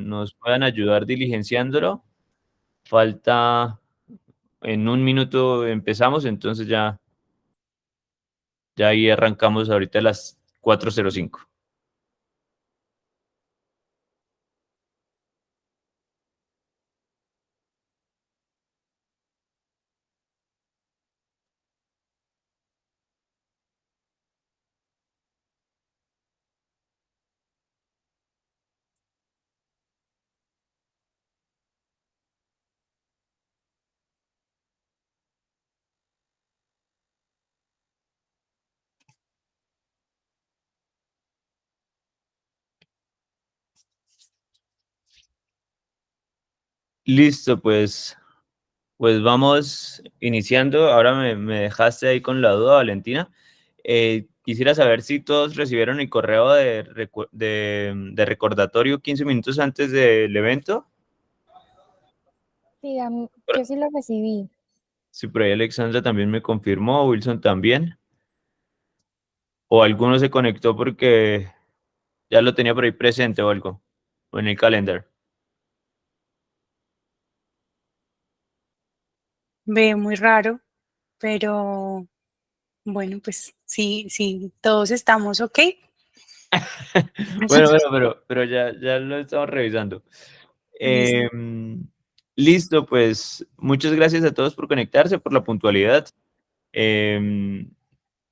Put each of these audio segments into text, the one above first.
nos puedan ayudar diligenciándolo. Falta, en 1 minuto empezamos, entonces ya ahí arrancamos ahorita a las 4:05. Listo, pues vamos iniciando. Ahora me dejaste ahí con la duda, Valentina. Quisiera saber si todos recibieron el correo de recordatorio 15 minutos antes del evento. Sí, yo sí lo recibí. Si por ahí Alexandra también me confirmó, Wilson también. O alguno se conectó porque ya lo tenía por ahí presente o algo, o en el calendar. Ve muy raro, pero bueno, pues sí, sí, todos estamos ok. Bueno, pero ya lo estamos revisando. Listo. Listo, pues muchas gracias a todos por conectarse, por la puntualidad. Em,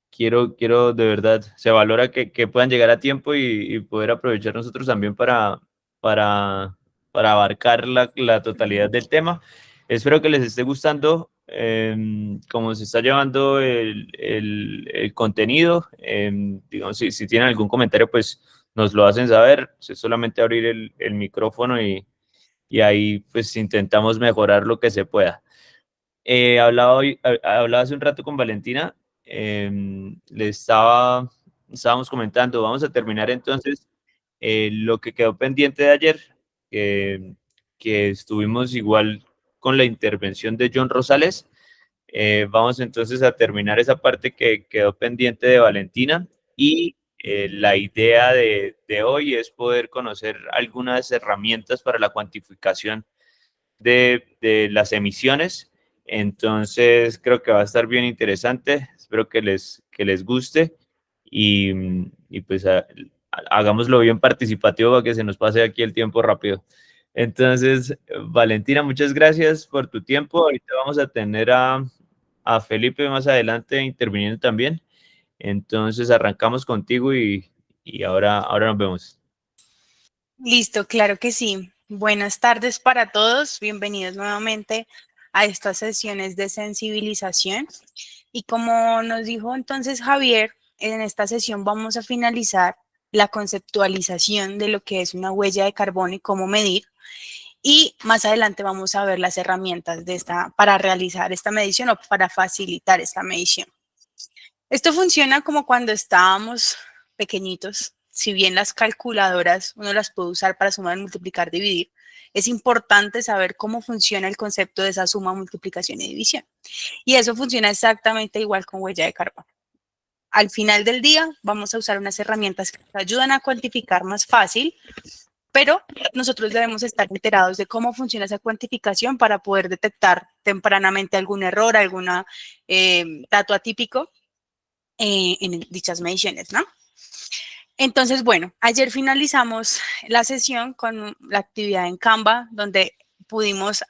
quiero de verdad, se valora que puedan llegar a tiempo y poder aprovechar nosotros también para, para abarcar la totalidad del tema. Espero que les esté gustando cómo se está llevando el contenido. Digamos, si tienen algún comentario, pues nos lo hacen saber. Es solamente abrir el micrófono y ahí pues intentamos mejorar lo que se pueda. Hablaba hace un rato con Valentina, estábamos comentando, vamos a terminar entonces lo que quedó pendiente de ayer, que estuvimos igual con la intervención de John Rosales. Vamos entonces a terminar esa parte que quedó pendiente de Valentina y la idea de hoy es poder conocer algunas herramientas para la cuantificación de las emisiones. Entonces creo que va a estar bien interesante. Espero que les guste y pues hagámoslo bien participativo para que se nos pase aquí el tiempo rápido. Entonces, Valentina, muchas gracias por tu tiempo. Ahorita vamos a tener a Felipe más adelante interviniendo también. Entonces arrancamos contigo y ahora nos vemos. Listo, claro que sí. Buenas tardes para todos. Bienvenidos nuevamente a estas sesiones de sensibilización. Y como nos dijo entonces Javier, en esta sesión vamos a finalizar la conceptualización de lo que es una huella de carbono y cómo medir. Y más adelante vamos a ver las herramientas para realizar esta medición o para facilitar esta medición. Esto funciona como cuando estábamos pequeñitos. Si bien las calculadoras uno las puede usar para sumar, multiplicar, dividir, es importante saber cómo funciona el concepto de esa suma, multiplicación y división. Y eso funciona exactamente igual con huella de carbono. Al final del día vamos a usar unas herramientas que nos ayudan a cuantificar más fácil, pero nosotros debemos estar enterados de cómo funciona esa cuantificación para poder detectar tempranamente algún error, algún dato atípico en dichas mediciones, ¿no? Entonces, bueno, ayer finalizamos la sesión con la actividad en Canva, donde pudimos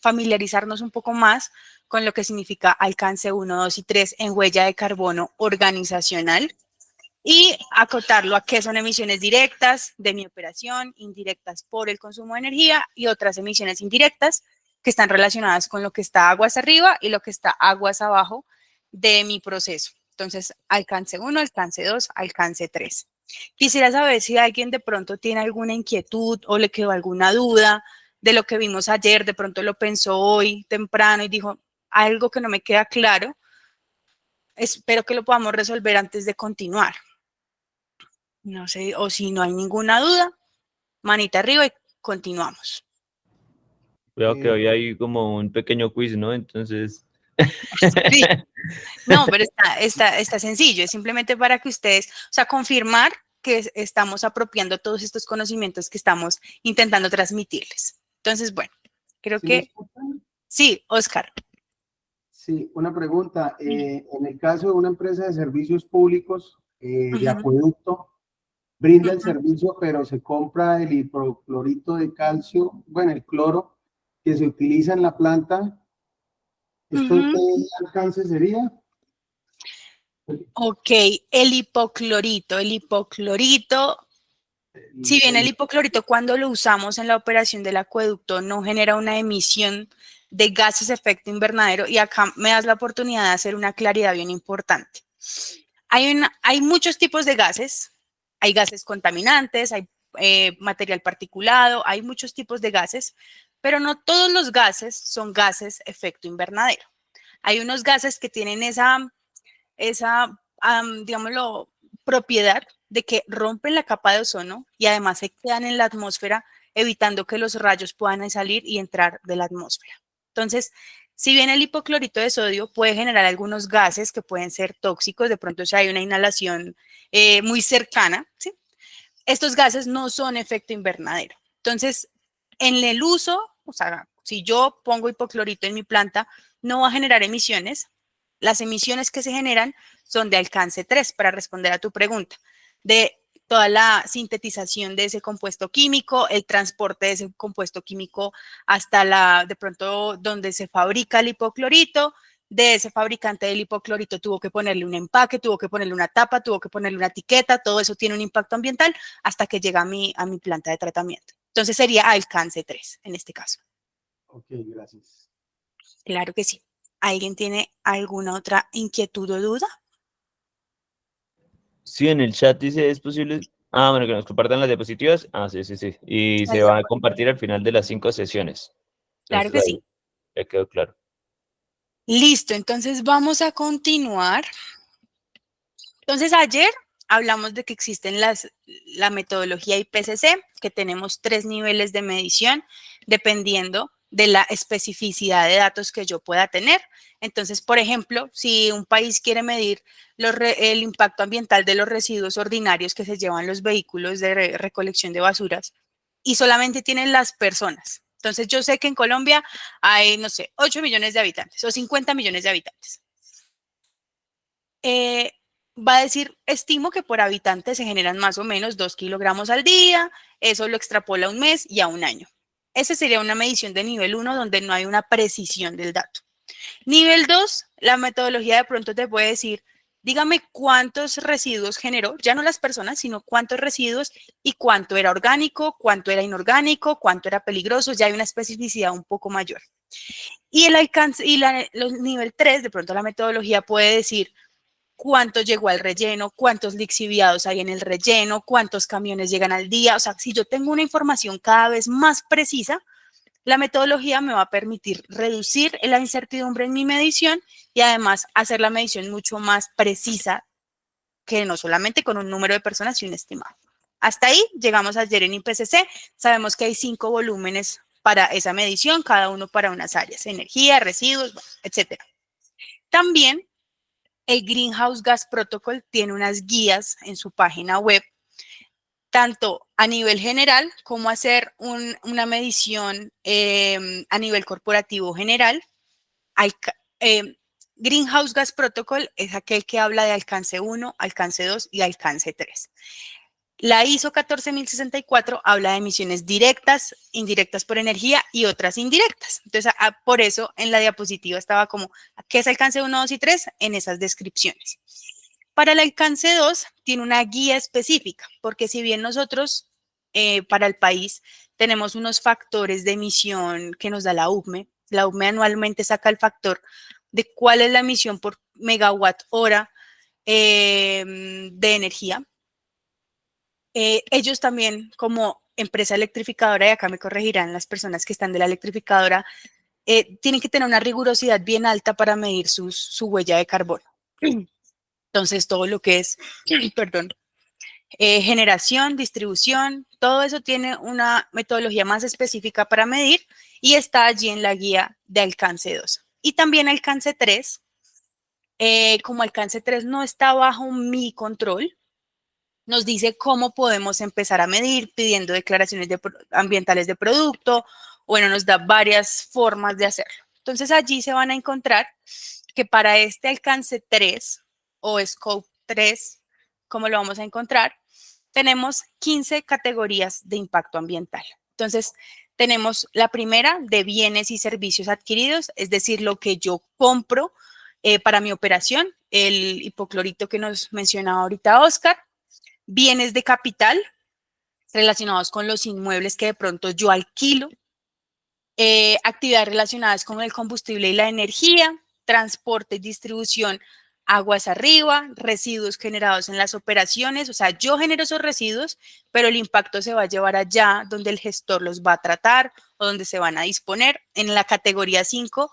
familiarizarnos un poco más con lo que significa alcance 1, 2 y 3 en huella de carbono organizacional y acotarlo a qué son emisiones directas de mi operación, indirectas por el consumo de energía y otras emisiones indirectas que están relacionadas con lo que está aguas arriba y lo que está aguas abajo de mi proceso. Entonces, alcance 1, alcance 2, alcance 3. Quisiera saber si alguien de pronto tiene alguna inquietud o le quedó alguna duda de lo que vimos ayer, de pronto lo pensó hoy temprano y dijo algo que no me queda claro. Espero que lo podamos resolver antes de continuar. No sé, o si no hay ninguna duda, manita arriba y continuamos. Veo que hoy hay como un pequeño quiz, ¿no? Entonces... Sí. No, pero está sencillo, es simplemente para que ustedes, o sea, confirmar que estamos apropiando todos estos conocimientos que estamos intentando transmitirles. Entonces, bueno, creo ¿Sí me que escuchan? sí, Oscar. Sí, una pregunta. En el caso de una empresa de servicios públicos de acueducto, brinda el servicio, pero se compra el hipoclorito de calcio, bueno, el cloro que se utiliza en la planta. ¿Esto qué alcance sería? Ok, el hipoclorito. Si bien el hipoclorito cuando lo usamos en la operación del acueducto no genera una emisión de gases de efecto invernadero, y acá me das la oportunidad de hacer una claridad bien importante. Hay muchos tipos de gases, hay gases contaminantes, hay material particulado, hay muchos tipos de gases, pero no todos los gases son gases efecto invernadero. Hay unos gases que tienen digámoslo, propiedad de que rompen la capa de ozono y además se quedan en la atmósfera, evitando que los rayos puedan salir y entrar de la atmósfera. Entonces, si bien el hipoclorito de sodio puede generar algunos gases que pueden ser tóxicos, de pronto si hay una inhalación muy cercana, ¿sí? Estos gases no son efecto invernadero. Entonces, en el uso, o sea, si yo pongo hipoclorito en mi planta, no va a generar emisiones. Las emisiones que se generan son de alcance 3, para responder a tu pregunta, de toda la sintetización de ese compuesto químico, el transporte de ese compuesto químico hasta de pronto donde se fabrica el hipoclorito. De ese fabricante del hipoclorito tuvo que ponerle un empaque, tuvo que ponerle una tapa, tuvo que ponerle una etiqueta, todo eso tiene un impacto ambiental hasta que llega a mi planta de tratamiento. Entonces sería alcance 3 en este caso. Ok, gracias. Claro que sí. ¿Alguien tiene alguna otra inquietud o duda? Sí, en el chat dice, ¿es posible? Ah, bueno, que nos compartan las diapositivas. Ah, sí, sí, sí. Y se va a compartir al final de las 5 sesiones. Claro Entonces que sí. ahí ya quedó claro. Listo, entonces vamos a continuar. Entonces ayer hablamos de que existen la metodología IPCC, que tenemos 3 niveles de medición dependiendo de la especificidad de datos que yo pueda tener. Entonces, por ejemplo, si un país quiere medir el impacto ambiental de los residuos ordinarios que se llevan los vehículos de recolección de basuras y solamente tienen las personas. Entonces, yo sé que en Colombia hay, no sé, 8 millones de habitantes o 50 millones de habitantes. Va a decir, estimo que por habitante se generan más o menos 2 kilogramos al día, eso lo extrapola a un mes y a un año. Esa sería una medición de nivel 1 donde no hay una precisión del dato. Nivel 2, la metodología de pronto te puede decir, dígame cuántos residuos generó, ya no las personas, sino cuántos residuos y cuánto era orgánico, cuánto era inorgánico, cuánto era peligroso, ya hay una especificidad un poco mayor. Y el alcance y los nivel 3, de pronto la metodología puede decir, cuánto llegó al relleno, cuántos lixiviados hay en el relleno, cuántos camiones llegan al día. O sea, si yo tengo una información cada vez más precisa, la metodología me va a permitir reducir la incertidumbre en mi medición y además hacer la medición mucho más precisa que no solamente con un número de personas y un estimado. Hasta ahí llegamos ayer en IPCC. Sabemos que hay 5 volúmenes para esa medición, cada uno para unas áreas, energía, residuos, bueno, etc. También el Greenhouse Gas Protocol tiene unas guías en su página web, tanto a nivel general como hacer una medición a nivel corporativo general. Greenhouse Gas Protocol es aquel que habla de alcance 1, alcance 2 y alcance 3. La ISO 14064 habla de emisiones directas, indirectas por energía y otras indirectas. Entonces, por eso en la diapositiva estaba como, ¿qué es alcance 1, 2 y 3? En esas descripciones. Para el alcance 2 tiene una guía específica, porque si bien nosotros para el país tenemos unos factores de emisión que nos da la UCME anualmente saca el factor de cuál es la emisión por megawatt hora de energía. Ellos también, como empresa electrificadora, y acá me corregirán las personas que están de la electrificadora, tienen que tener una rigurosidad bien alta para medir su huella de carbono. Entonces, todo lo que es, perdón, generación, distribución, todo eso tiene una metodología más específica para medir y está allí en la guía de alcance 2. Y también alcance 3, como alcance 3 no está bajo mi control, nos dice cómo podemos empezar a medir, pidiendo declaraciones ambientales de producto. Bueno, nos da varias formas de hacerlo. Entonces, allí se van a encontrar que para este alcance 3 o Scope 3, como lo vamos a encontrar, tenemos 15 categorías de impacto ambiental. Entonces, tenemos la primera de bienes y servicios adquiridos, es decir, lo que yo compro para mi operación, el hipoclorito que nos mencionaba ahorita Oscar. Bienes de capital relacionados con los inmuebles que de pronto yo alquilo. Actividades relacionadas con el combustible y la energía, transporte y distribución aguas arriba, residuos generados en las operaciones, o sea, yo genero esos residuos, pero el impacto se va a llevar allá donde el gestor los va a tratar o donde se van a disponer. En la categoría 5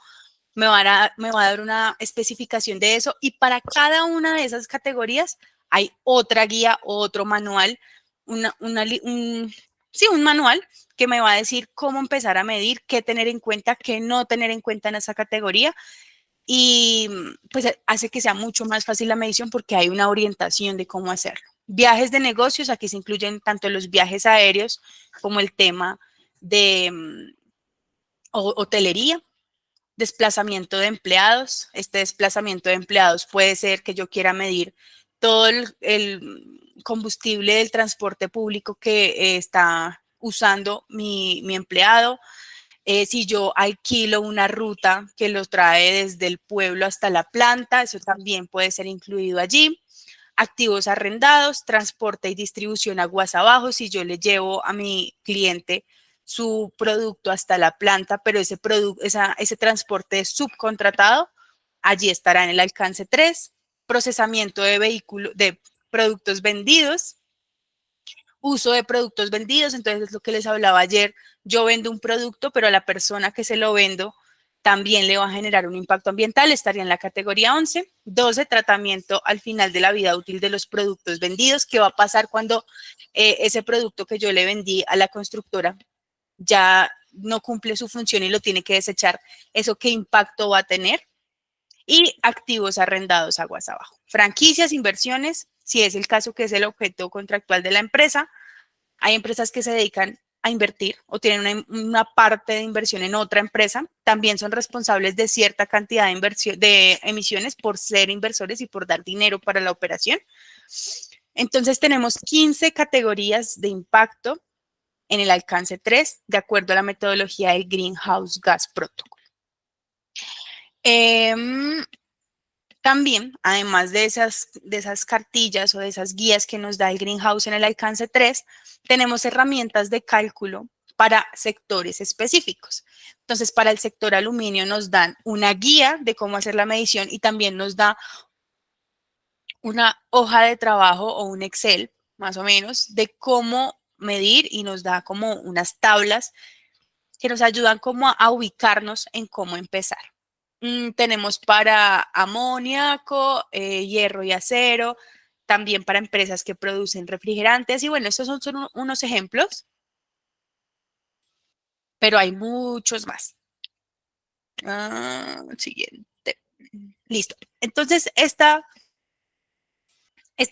me va a dar una especificación de eso y para cada una de esas categorías hay otra guía o otro manual, un manual que me va a decir cómo empezar a medir, qué tener en cuenta, qué no tener en cuenta en esa categoría. Y pues hace que sea mucho más fácil la medición porque hay una orientación de cómo hacerlo. Viajes de negocios, aquí se incluyen tanto los viajes aéreos como el tema de hotelería. Desplazamiento de empleados. Este desplazamiento de empleados puede ser que yo quiera medir todo el combustible del transporte público que está usando mi empleado. Si yo alquilo una ruta que los trae desde el pueblo hasta la planta, eso también puede ser incluido allí. Activos arrendados, transporte y distribución aguas abajo, si yo le llevo a mi cliente su producto hasta la planta, pero ese transporte es subcontratado, allí estará en el alcance 3. Procesamiento de productos vendidos. Uso de productos vendidos, entonces es lo que les hablaba ayer, yo vendo un producto, pero a la persona que se lo vendo también le va a generar un impacto ambiental, estaría en la categoría 11. 12, tratamiento al final de la vida útil de los productos vendidos. ¿Qué va a pasar cuando ese producto que yo le vendí a la constructora ya no cumple su función y lo tiene que desechar? ¿Eso qué impacto va a tener? Y activos arrendados aguas abajo. Franquicias, inversiones, si es el caso que es el objeto contractual de la empresa. Hay empresas que se dedican a invertir o tienen una parte de inversión en otra empresa. También son responsables de cierta cantidad de emisiones por ser inversores y por dar dinero para la operación. Entonces tenemos 15 categorías de impacto en el alcance 3, de acuerdo a la metodología del Greenhouse Gas Protocol. También, además de esas cartillas o de esas guías que nos da el Greenhouse en el alcance 3, tenemos herramientas de cálculo para sectores específicos. Entonces, para el sector aluminio nos dan una guía de cómo hacer la medición y también nos da una hoja de trabajo o un Excel, más o menos, de cómo medir y nos da como unas tablas que nos ayudan como a ubicarnos en cómo empezar. Tenemos para amoníaco, hierro y acero, también para empresas que producen refrigerantes. Y bueno, estos son unos ejemplos, pero hay muchos más. Siguiente. Listo. Entonces, estas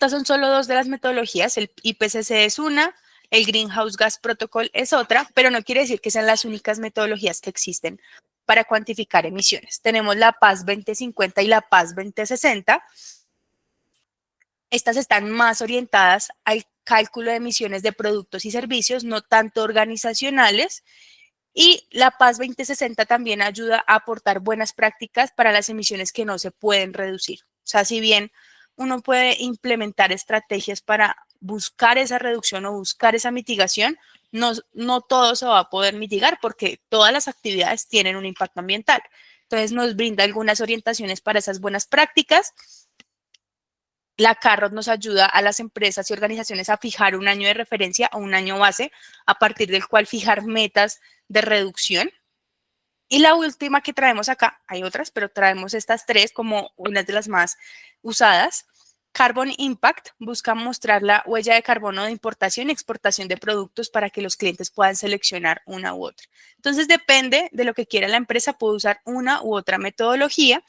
son solo dos de las metodologías. El IPCC es una, el Greenhouse Gas Protocol es otra, pero no quiere decir que sean las únicas metodologías que existen para cuantificar emisiones. Tenemos la PAS 2050 y la PAS 2060. Estas están más orientadas al cálculo de emisiones de productos y servicios, no tanto organizacionales. Y la PAS 2060 también ayuda a aportar buenas prácticas para las emisiones que no se pueden reducir. O sea, si bien uno puede implementar estrategias para buscar esa reducción o buscar esa mitigación, no todo se va a poder mitigar porque todas las actividades tienen un impacto ambiental. Entonces nos brinda algunas orientaciones para esas buenas prácticas. La CARROT nos ayuda a las empresas y organizaciones a fijar un año de referencia o un año base a partir del cual fijar metas de reducción. Y la última que traemos acá, hay otras, pero traemos estas tres como una de las más usadas. Carbon Impact busca mostrar la huella de carbono de importación y exportación de productos para que los clientes puedan seleccionar una u otra. Entonces, depende de lo que quiera la empresa, puede usar una u otra metodología.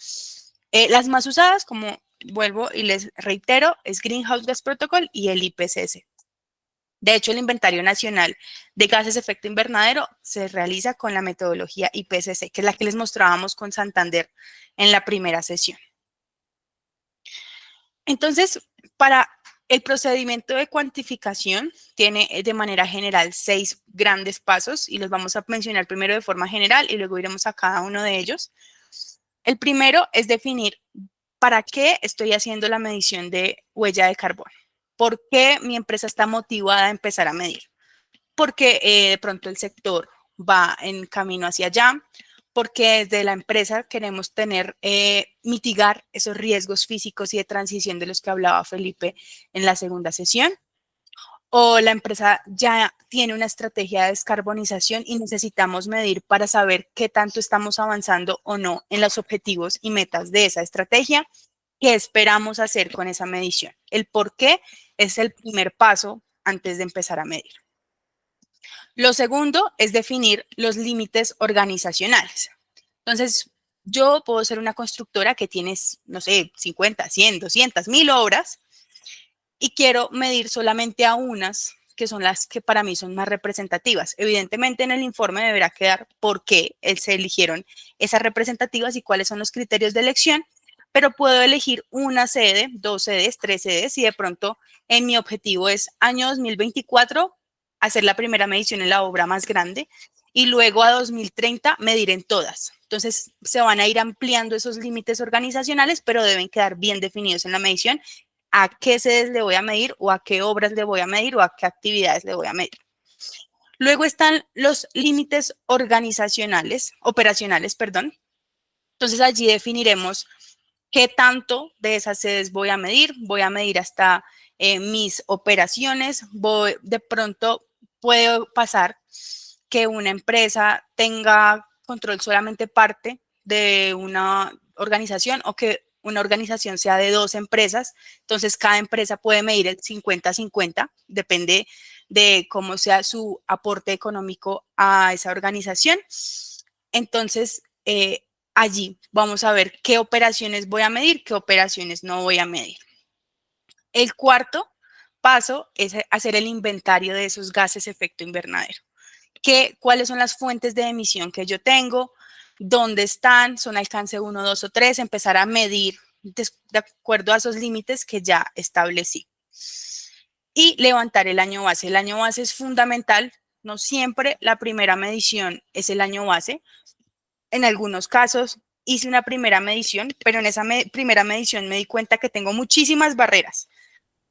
Las más usadas, como vuelvo y les reitero, es Greenhouse Gas Protocol y el IPCC. De hecho, el Inventario Nacional de Gases de Efecto Invernadero se realiza con la metodología IPCC, que es la que les mostrábamos con Santander en la primera sesión. Entonces, para el procedimiento de cuantificación tiene de manera general 6 grandes pasos y los vamos a mencionar primero de forma general y luego iremos a cada uno de ellos. El primero es definir para qué estoy haciendo la medición de huella de carbono. ¿Por qué mi empresa está motivada a empezar a medir? Porque de pronto el sector va en camino hacia allá, porque desde la empresa queremos mitigar esos riesgos físicos y de transición de los que hablaba Felipe en la segunda sesión, o la empresa ya tiene una estrategia de descarbonización y necesitamos medir para saber qué tanto estamos avanzando o no en los objetivos y metas de esa estrategia, qué esperamos hacer con esa medición. El por qué es el primer paso antes de empezar a medir. Lo segundo es definir los límites organizacionales. Entonces, yo puedo ser una constructora que tiene, no sé, 50, 100, 200, 1000 obras y quiero medir solamente a unas que son las que para mí son más representativas. Evidentemente, en el informe deberá quedar por qué se eligieron esas representativas y cuáles son los criterios de elección, pero puedo elegir una sede, 2 sedes, 3 sedes y de pronto en mi objetivo es año 2024 hacer la primera medición en la obra más grande y luego a 2030 medir en todas. Entonces, se van a ir ampliando esos límites organizacionales, pero deben quedar bien definidos en la medición a qué sedes le voy a medir o a qué obras le voy a medir o a qué actividades le voy a medir. Luego están los límites operacionales, perdón. Entonces, allí definiremos qué tanto de esas sedes voy a medir hasta mis operaciones, de pronto puede pasar que una empresa tenga control solamente parte de una organización o que una organización sea de 2 empresas, entonces cada empresa puede medir el 50-50, depende de cómo sea su aporte económico a esa organización. Entonces, allí vamos a ver qué operaciones voy a medir, qué operaciones no voy a medir. El cuarto paso es hacer el inventario de esos gases de efecto invernadero. ¿Cuáles son las fuentes de emisión que yo tengo? ¿Dónde están? ¿Son alcance 1, 2 o 3? Empezar a medir de acuerdo a esos límites que ya establecí. Y levantar el año base. El año base es fundamental. No siempre la primera medición es el año base. En algunos casos hice una primera medición, pero en esa primera medición me di cuenta que tengo muchísimas barreras.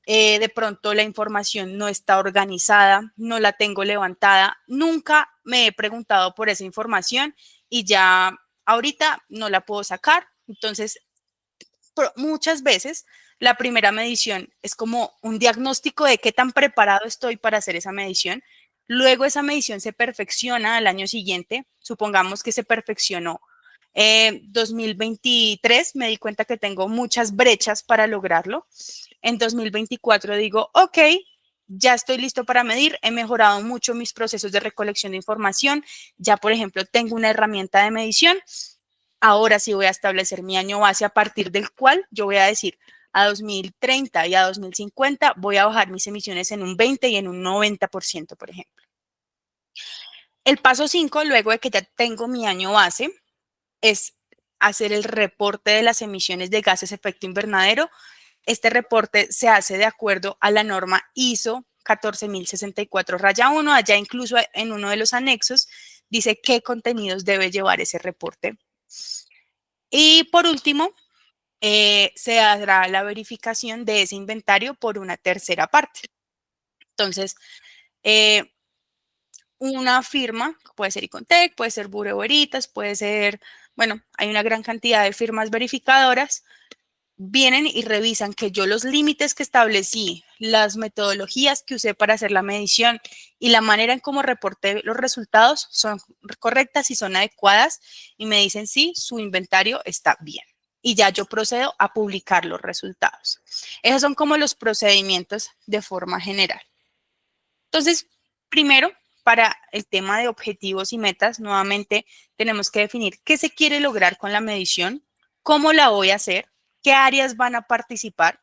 De pronto la información no está organizada, no la tengo levantada, nunca me he preguntado por esa información y ya ahorita no la puedo sacar. Entonces, muchas veces la primera medición es como un diagnóstico de qué tan preparado estoy para hacer esa medición. Luego esa medición se perfecciona al año siguiente, supongamos que se perfeccionó 2023, me di cuenta que tengo muchas brechas para lograrlo. En 2024 digo, ok, ya estoy listo para medir, he mejorado mucho mis procesos de recolección de información, ya por ejemplo tengo una herramienta de medición, ahora sí voy a establecer mi año base a partir del cual yo voy a decir a 2030 y a 2050 voy a bajar mis emisiones en un 20 y en un 90%, por ejemplo. El paso 5, luego de que ya tengo mi año base, es hacer el reporte de las emisiones de gases de efecto invernadero. Este reporte se hace de acuerdo a la norma ISO 14064-1, allá incluso en uno de los anexos dice qué contenidos debe llevar ese reporte. Y por último, se hará la verificación de ese inventario por una tercera parte. Entonces, una firma, puede ser Icontec, puede ser Bureau Veritas, puede ser, bueno, hay una gran cantidad de firmas verificadoras, vienen y revisan que yo los límites que establecí, las metodologías que usé para hacer la medición y la manera en cómo reporté los resultados son correctas y son adecuadas y me dicen sí, su inventario está bien. Y ya yo procedo a publicar los resultados. Esos son como los procedimientos de forma general. Entonces, primero, para el tema de objetivos y metas, nuevamente tenemos que definir qué se quiere lograr con la medición, cómo la voy a hacer, qué áreas van a participar,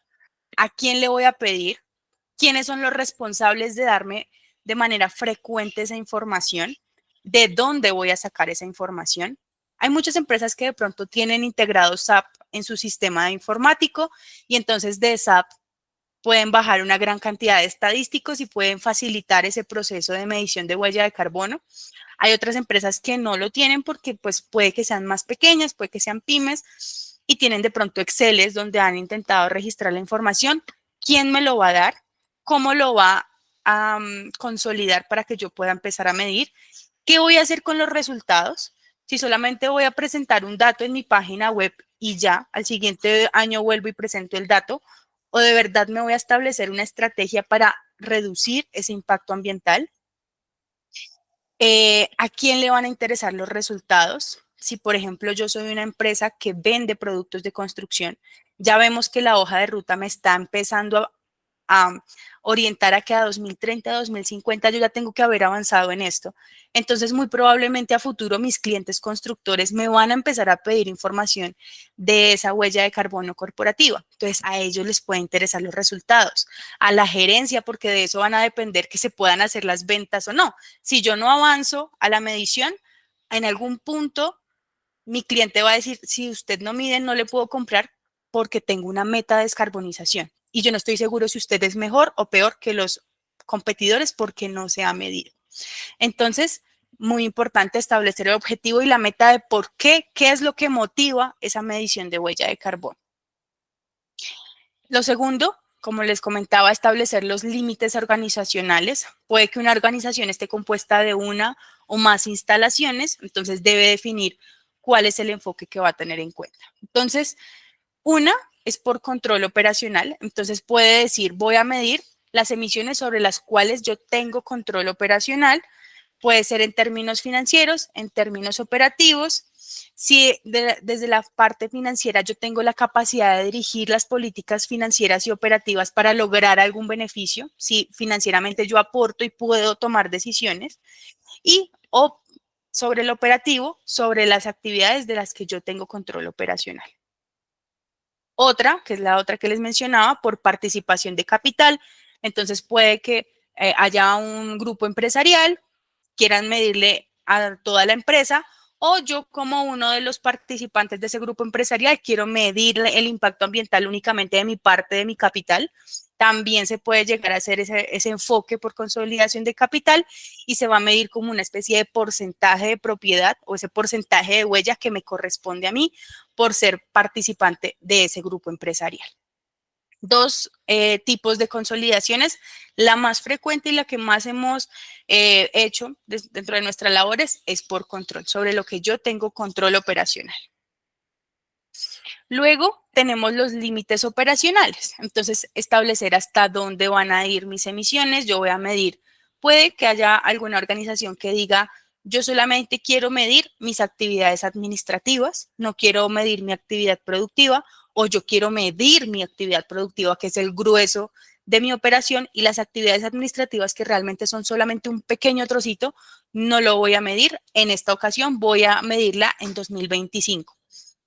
a quién le voy a pedir, quiénes son los responsables de darme de manera frecuente esa información, de dónde voy a sacar esa información. Hay muchas empresas que de pronto tienen integrado SAP en su sistema de informático y entonces de SAP pueden bajar una gran cantidad de estadísticos y pueden facilitar ese proceso de medición de huella de carbono. Hay otras empresas que no lo tienen porque pues puede que sean más pequeñas, puede que sean pymes y tienen de pronto Exceles donde han intentado registrar la información. ¿Quién me lo va a dar? ¿Cómo lo va a consolidar para que yo pueda empezar a medir? ¿Qué voy a hacer con los resultados? Si solamente voy a presentar un dato en mi página web y ya, al siguiente año vuelvo y presento el dato, o de verdad me voy a establecer una estrategia para reducir ese impacto ambiental. ¿A quién le van a interesar los resultados? Si, por ejemplo, yo soy una empresa que vende productos de construcción, ya vemos que la hoja de ruta me está empezando a orientar a que a 2030, 2050 yo ya tengo que haber avanzado en esto. Entonces, muy probablemente a futuro mis clientes constructores me van a empezar a pedir información de esa huella de carbono corporativa. Entonces, a ellos les puede interesar los resultados. A la gerencia, porque de eso van a depender que se puedan hacer las ventas o no. Si yo no avanzo a la medición, en algún punto mi cliente va a decir, si usted no mide, no le puedo comprar porque tengo una meta de descarbonización. Y yo no estoy seguro si usted es mejor o peor que los competidores porque no se ha medido. Entonces, muy importante establecer el objetivo y la meta de por qué es lo que motiva esa medición de huella de carbono. Lo segundo, como les comentaba, establecer los límites organizacionales. Puede que una organización esté compuesta de una o más instalaciones, entonces debe definir cuál es el enfoque que va a tener en cuenta. Entonces, una es por control operacional, entonces puede decir, voy a medir las emisiones sobre las cuales yo tengo control operacional, puede ser en términos financieros, en términos operativos. Si desde la parte financiera yo tengo la capacidad de dirigir las políticas financieras y operativas para lograr algún beneficio, si financieramente yo aporto y puedo tomar decisiones, y o sobre el operativo, sobre las actividades de las que yo tengo control operacional. Otra, que es la otra que les mencionaba, por participación de capital. Entonces puede que haya un grupo empresarial, quieran medirle a toda la empresa, o yo como uno de los participantes de ese grupo empresarial quiero medir el impacto ambiental únicamente de mi parte de mi capital. También se puede llegar a hacer ese enfoque por consolidación de capital y se va a medir como una especie de porcentaje de propiedad o ese porcentaje de huella que me corresponde a mí por ser participante de ese grupo empresarial. Dos tipos de consolidaciones. La más frecuente y la que más hemos hecho dentro de nuestras labores es por control, sobre lo que yo tengo control operacional. Luego tenemos los límites operacionales. Entonces, establecer hasta dónde van a ir mis emisiones. Yo voy a medir. Puede que haya alguna organización que diga, yo solamente quiero medir mis actividades administrativas, no quiero medir mi actividad productiva, o yo quiero medir mi actividad productiva, que es el grueso de mi operación, y las actividades administrativas que realmente son solamente un pequeño trocito, no lo voy a medir. En esta ocasión voy a medirla en 2025.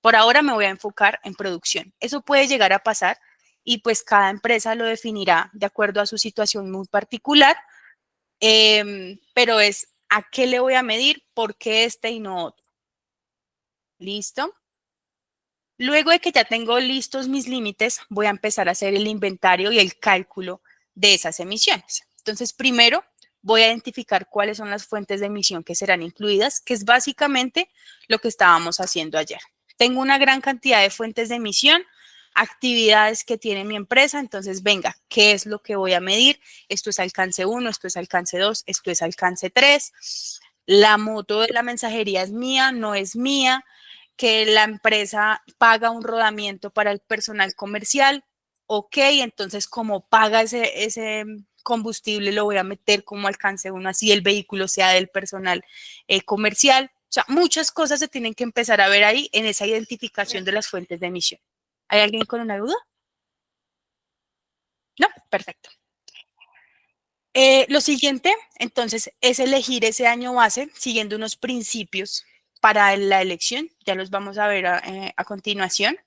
Por ahora me voy a enfocar en producción. Eso puede llegar a pasar y pues cada empresa lo definirá de acuerdo a su situación muy particular, pero es a qué le voy a medir, por qué este y no otro. ¿Listo? Luego de que ya tengo listos mis límites, voy a empezar a hacer el inventario y el cálculo de esas emisiones. Entonces, primero voy a identificar cuáles son las fuentes de emisión que serán incluidas, que es básicamente lo que estábamos haciendo ayer. Tengo una gran cantidad de fuentes de emisión, actividades que tiene mi empresa, entonces venga, ¿qué es lo que voy a medir? Esto es alcance 1, esto es alcance 2, esto es alcance 3. La moto de la mensajería es mía, no es mía, que la empresa paga un rodamiento para el personal comercial, ok, entonces como paga ese combustible lo voy a meter como alcance 1, así el vehículo sea del personal comercial. O sea, muchas cosas se tienen que empezar a ver ahí en esa identificación de las fuentes de emisión. ¿Hay alguien con una duda? No, perfecto. Lo siguiente, entonces, es elegir ese año base siguiendo unos principios para la elección. Ya los vamos a ver a continuación.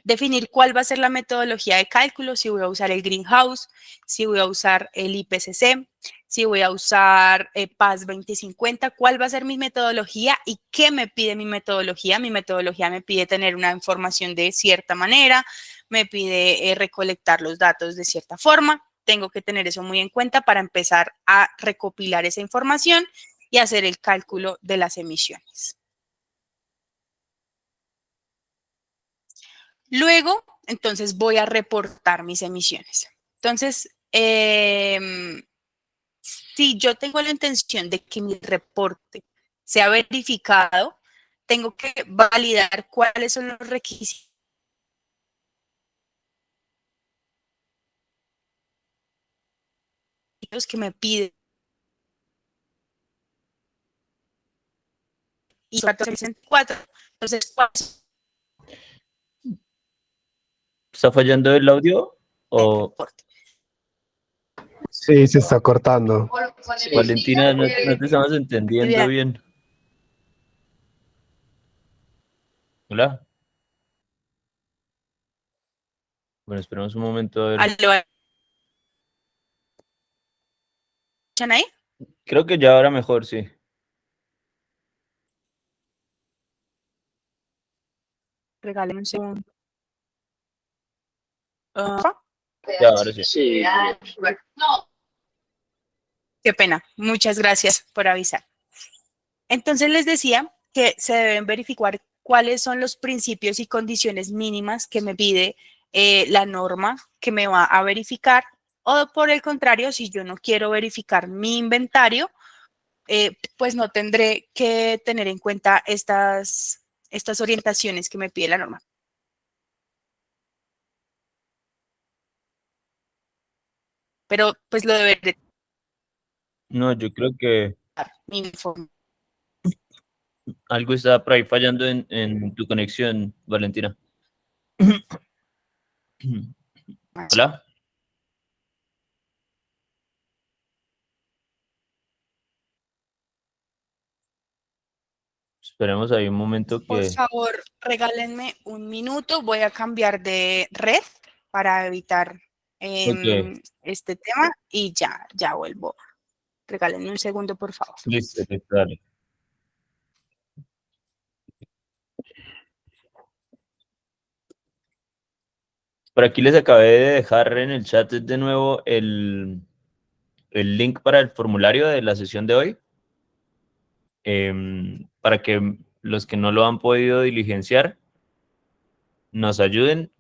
Definir cuál va a ser la metodología de cálculo, si voy a usar el Greenhouse, si voy a usar el IPCC, si voy a usar PAS 2050, cuál va a ser mi metodología y qué me pide mi metodología. Mi metodología me pide tener una información de cierta manera, me pide recolectar los datos de cierta forma. Tengo que tener eso muy en cuenta para empezar a recopilar esa información y hacer el cálculo de las emisiones. Luego, entonces voy a reportar mis emisiones. Entonces, si yo tengo la intención de que mi reporte sea verificado, tengo que validar cuáles son los requisitos que me pide. Y 1464. Entonces, ¿cuáles ¿Está fallando el audio? son el O reporte? Sí, se está cortando. Valentina, no te estamos entendiendo Actividad. bien. Hola. Bueno, esperemos un momento a ver. ¿Aló? ¿Escuchan ahí? Creo que ya ahora mejor, sí. Regáleme un segundo. Ya, ahora sí. Qué pena. Muchas gracias por avisar. Entonces les decía que se deben verificar cuáles son los principios y condiciones mínimas que me pide la norma que me va a verificar, o por el contrario, si yo no quiero verificar mi inventario, pues no tendré que tener en cuenta estas orientaciones que me pide la norma. Pero pues lo deberé No, yo creo que dar mi informe. algo está por ahí fallando en tu conexión, Valentina. Hola. Esperemos ahí un momento Por que... favor, regálenme un minuto. Voy a cambiar de red para evitar Ok, este tema y ya vuelvo. Regálenme un segundo, por favor. listo, listo, dale. Por aquí les acabé de dejar en el chat de nuevo el link para el formulario de la sesión de hoy, para que los que no lo han podido diligenciar nos ayuden.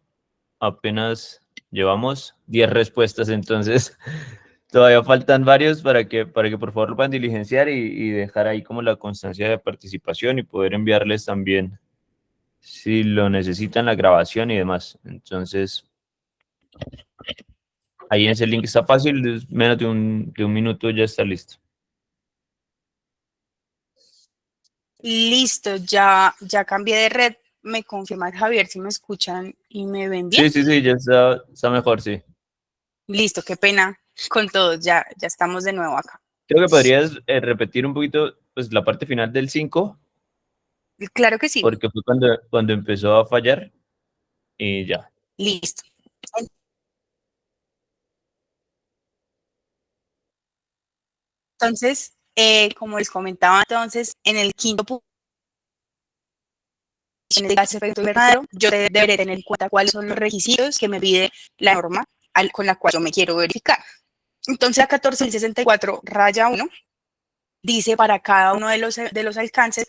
Apenas llevamos 10 respuestas, entonces todavía faltan varios para que por favor lo puedan diligenciar y dejar ahí como la constancia de participación y poder enviarles también, si lo necesitan, la grabación y demás. Entonces, ahí en ese link está fácil, es menos de un minuto ya está listo. Listo, ya cambié de red. Me confirma Javier si me escuchan y me ven bien. Sí, ya está mejor, sí. Listo, qué pena con todos. Ya estamos de nuevo acá. Creo que podrías repetir un poquito pues, la parte final del 5, Claro que sí. porque fue cuando empezó a fallar y ya. Listo. Entonces, como les comentaba entonces, en el quinto punto, en el gas efecto invernadero, yo deberé tener en cuenta cuáles son los requisitos que me pide la norma con la cual yo me quiero verificar. Entonces, la 1464 raya 1 dice para cada uno de los alcances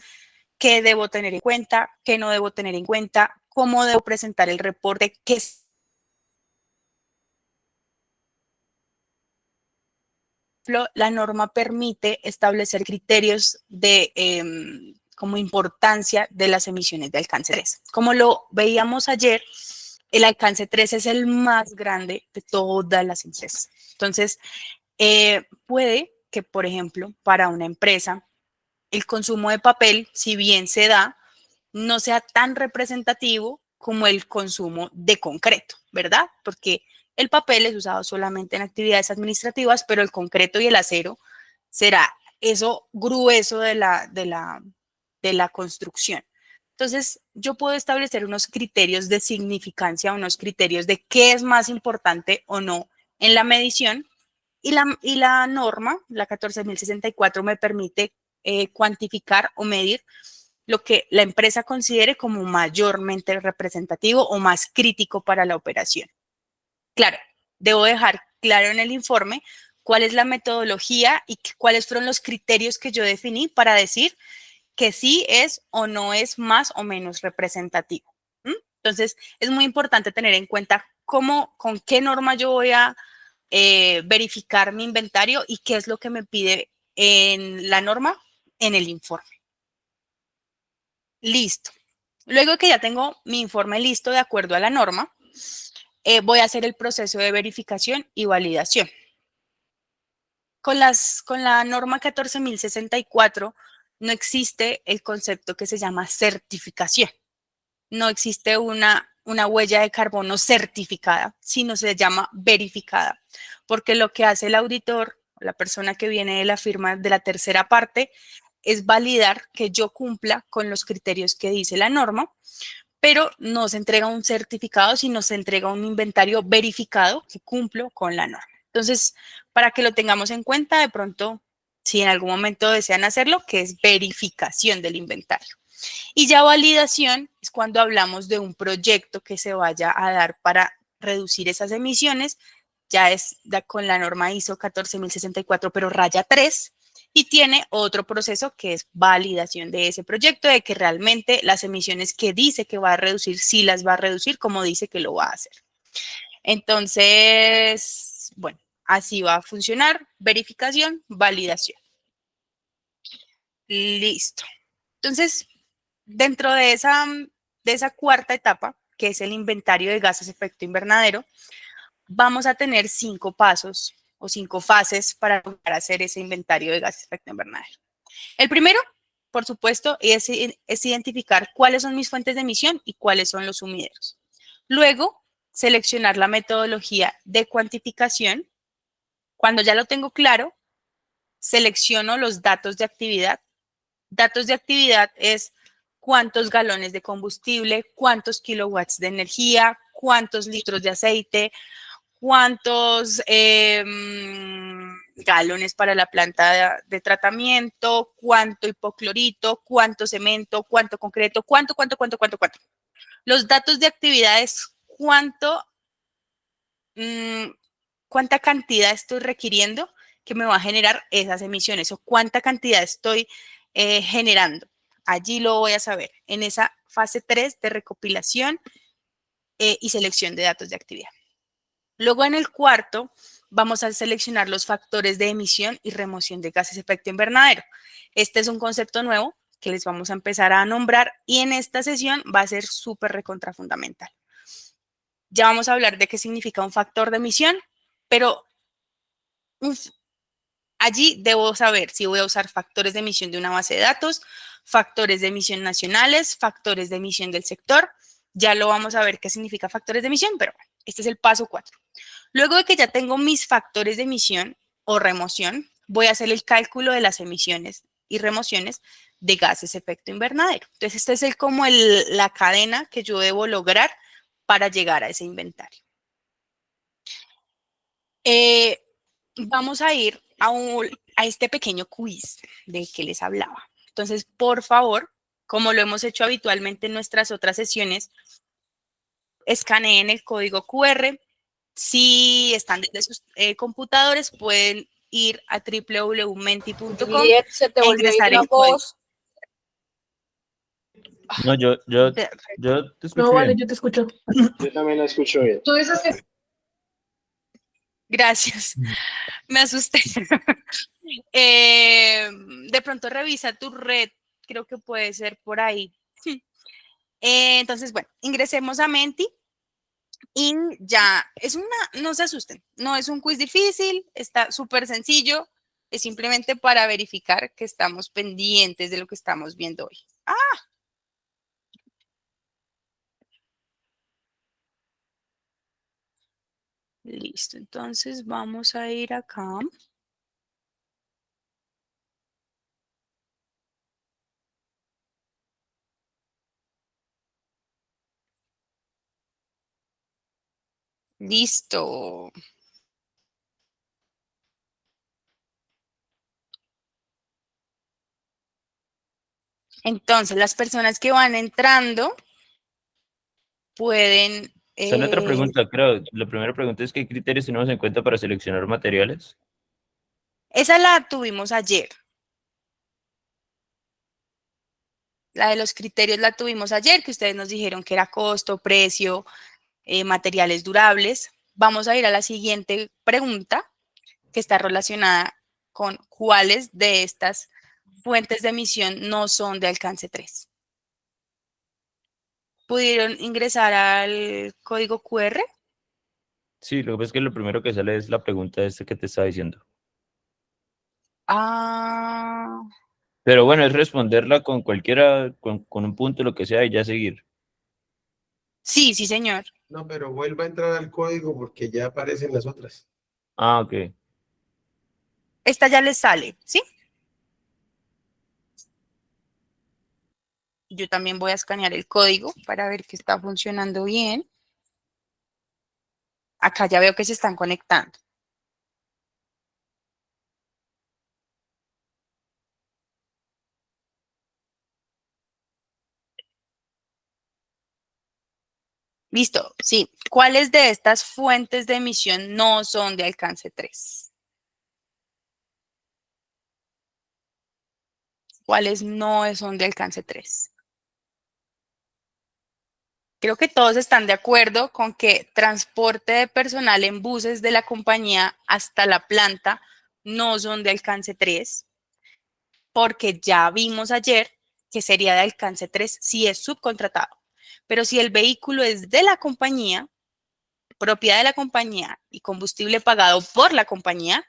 qué debo tener en cuenta, qué no debo tener en cuenta, cómo debo presentar el reporte, qué es. La norma permite establecer criterios de como importancia de las emisiones de alcance 3. Como lo veíamos ayer, el alcance 3 es el más grande de todas las empresas. Entonces, puede que, por ejemplo, para una empresa, el consumo de papel, si bien se da, no sea tan representativo como el consumo de concreto, ¿verdad? Porque el papel es usado solamente en actividades administrativas, pero el concreto y el acero será eso grueso de la construcción. Entonces, yo puedo establecer unos criterios de significancia, unos criterios de qué es más importante o no en la medición, y la norma, la 14.064, me permite cuantificar o medir lo que la empresa considere como mayormente representativo o más crítico para la operación. Claro, debo dejar claro en el informe cuál es la metodología y cuáles fueron los criterios que yo definí para decir que sí es o no es más o menos representativo. Entonces, es muy importante tener en cuenta con qué norma yo voy a verificar mi inventario y qué es lo que me pide en la norma en el informe. Listo. Luego que ya tengo mi informe listo de acuerdo a la norma, voy a hacer el proceso de verificación y validación. Con la norma 14.064 no existe el concepto que se llama certificación. No existe una huella de carbono certificada, sino se llama verificada, porque lo que hace el auditor, la persona que viene de la firma de la tercera parte, es validar que yo cumpla con los criterios que dice la norma, pero no se entrega un certificado, sino se entrega un inventario verificado que cumplo con la norma. Entonces, para que lo tengamos en cuenta, de pronto, si en algún momento desean hacerlo, que es verificación del inventario. Y ya validación es cuando hablamos de un proyecto que se vaya a dar para reducir esas emisiones, ya es con la norma ISO 14.064, pero raya 3, y tiene otro proceso que es validación de ese proyecto, de que realmente las emisiones que dice que va a reducir, sí las va a reducir como dice que lo va a hacer. Entonces, bueno, así va a funcionar, verificación, validación. Listo. Entonces, dentro de esa cuarta etapa, que es el inventario de gases de efecto invernadero, vamos a tener 5 pasos o 5 fases para lograr hacer ese inventario de gases de efecto invernadero. El primero, por supuesto, es identificar cuáles son mis fuentes de emisión y cuáles son los sumideros. Luego, seleccionar la metodología de cuantificación. Cuando ya lo tengo claro, selecciono los datos de actividad. Datos de actividad es cuántos galones de combustible, cuántos kilowatts de energía, cuántos litros de aceite, cuántos galones para la planta de tratamiento, cuánto hipoclorito, cuánto cemento, cuánto concreto, cuánto. Los datos de actividad es cuánta cantidad estoy requiriendo que me va a generar esas emisiones o cuánta cantidad estoy generando. Allí lo voy a saber en esa fase 3 de recopilación y selección de datos de actividad. Luego en el cuarto vamos a seleccionar los factores de emisión y remoción de gases de efecto invernadero. Este es un concepto nuevo que les vamos a empezar a nombrar y en esta sesión va a ser súper recontra fundamental. Ya vamos a hablar de qué significa un factor de emisión, pero allí debo saber si voy a usar factores de emisión de una base de datos, factores de emisión nacionales, factores de emisión del sector. Ya lo vamos a ver qué significa factores de emisión, pero este es el paso 4. Luego de que ya tengo mis factores de emisión o remoción, voy a hacer el cálculo de las emisiones y remociones de gases de efecto invernadero. Entonces, esta es como la cadena que yo debo lograr para llegar a ese inventario. Vamos a ir a este pequeño quiz del que les hablaba. Entonces, por favor, como lo hemos hecho habitualmente en nuestras otras sesiones, escaneen el código QR. Si están desde sus computadores, pueden ir a www.menti.com e ingresar el código. No, yo te escucho No, vale, bien. yo te escucho. Yo también la escucho bien. Tú dices que Gracias, me asusté. De pronto revisa tu red, creo que puede ser por ahí. Entonces, bueno, ingresemos a Menti y ya, no se asusten, no es un quiz difícil, está súper sencillo, es simplemente para verificar que estamos pendientes de lo que estamos viendo hoy. Listo, entonces vamos a ir acá. Listo. Entonces, las personas que van entrando pueden... Solo otra pregunta, creo. La primera pregunta es: ¿qué criterios tenemos en cuenta para seleccionar materiales? esa la tuvimos ayer. La de los criterios la tuvimos ayer, que ustedes nos dijeron que era costo, precio, materiales durables. Vamos a ir a la siguiente pregunta, que está relacionada con cuáles de estas fuentes de emisión no son de alcance 3. ¿Pudieron ingresar al código QR? Sí, lo que pasa es que lo primero que sale es la pregunta esta que te estaba diciendo. Ah, Pero bueno, es responderla con cualquiera, con un punto, lo que sea, y ya seguir. sí, sí, señor. No, pero vuelva a entrar al código porque ya aparecen las otras. Ah, ok. Esta ya les sale, ¿sí? Yo también voy a escanear el código para ver que está funcionando bien. Acá ya veo que se están conectando. Listo, sí. ¿Cuáles de estas fuentes de emisión no son de alcance 3? ¿Cuáles no son de alcance 3? Creo que todos están de acuerdo con que transporte de personal en buses de la compañía hasta la planta no son de alcance 3, porque ya vimos ayer que sería de alcance 3 si es subcontratado. Pero si el vehículo es de la compañía, propiedad de la compañía y combustible pagado por la compañía,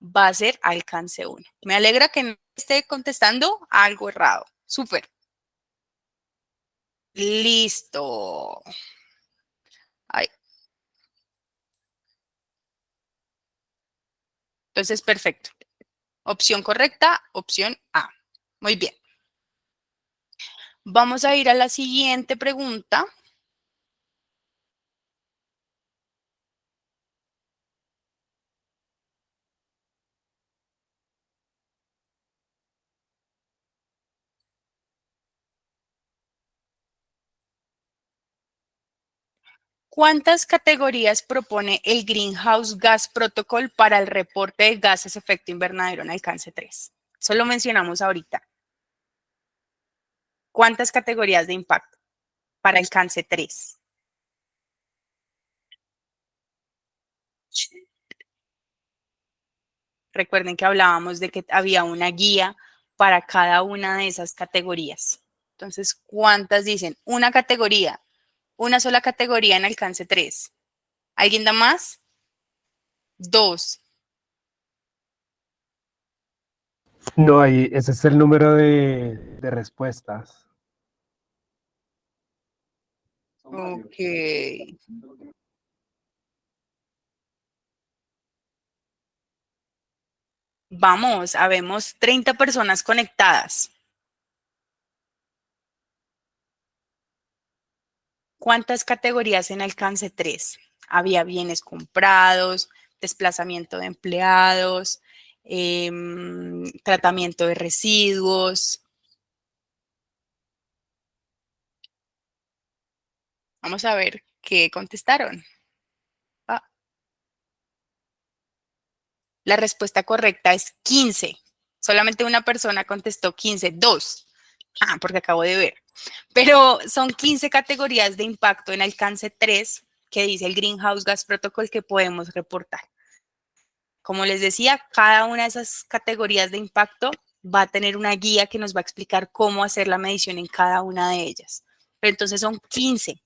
va a ser alcance 1. Me alegra que no esté contestando algo errado. Súper. Listo. Ay, entonces, perfecto. Opción correcta, opción A. Muy bien. Vamos a ir a la siguiente pregunta. ¿Cuántas categorías propone el Greenhouse Gas Protocol para el reporte de gases de efecto invernadero en alcance 3? Eso lo mencionamos ahorita. ¿Cuántas categorías de impacto para alcance 3? Recuerden que hablábamos de que había una guía para cada una de esas categorías. Entonces, ¿cuántas dicen? Una categoría, una sola categoría en alcance 3. ¿Alguien da más? 2. No, ahí, ese es el número de respuestas. Ok. Vamos, habemos 30 personas conectadas. ¿Cuántas categorías en alcance 3? Había bienes comprados, desplazamiento de empleados, tratamiento de residuos. Vamos a ver qué contestaron. Ah, la respuesta correcta es 15. Solamente una persona contestó 15, 2. Porque acabo de ver. Pero son 15 categorías de impacto en alcance 3 que dice el Greenhouse Gas Protocol que podemos reportar. Como les decía, cada una de esas categorías de impacto va a tener una guía que nos va a explicar cómo hacer la medición en cada una de ellas. Pero entonces son 15.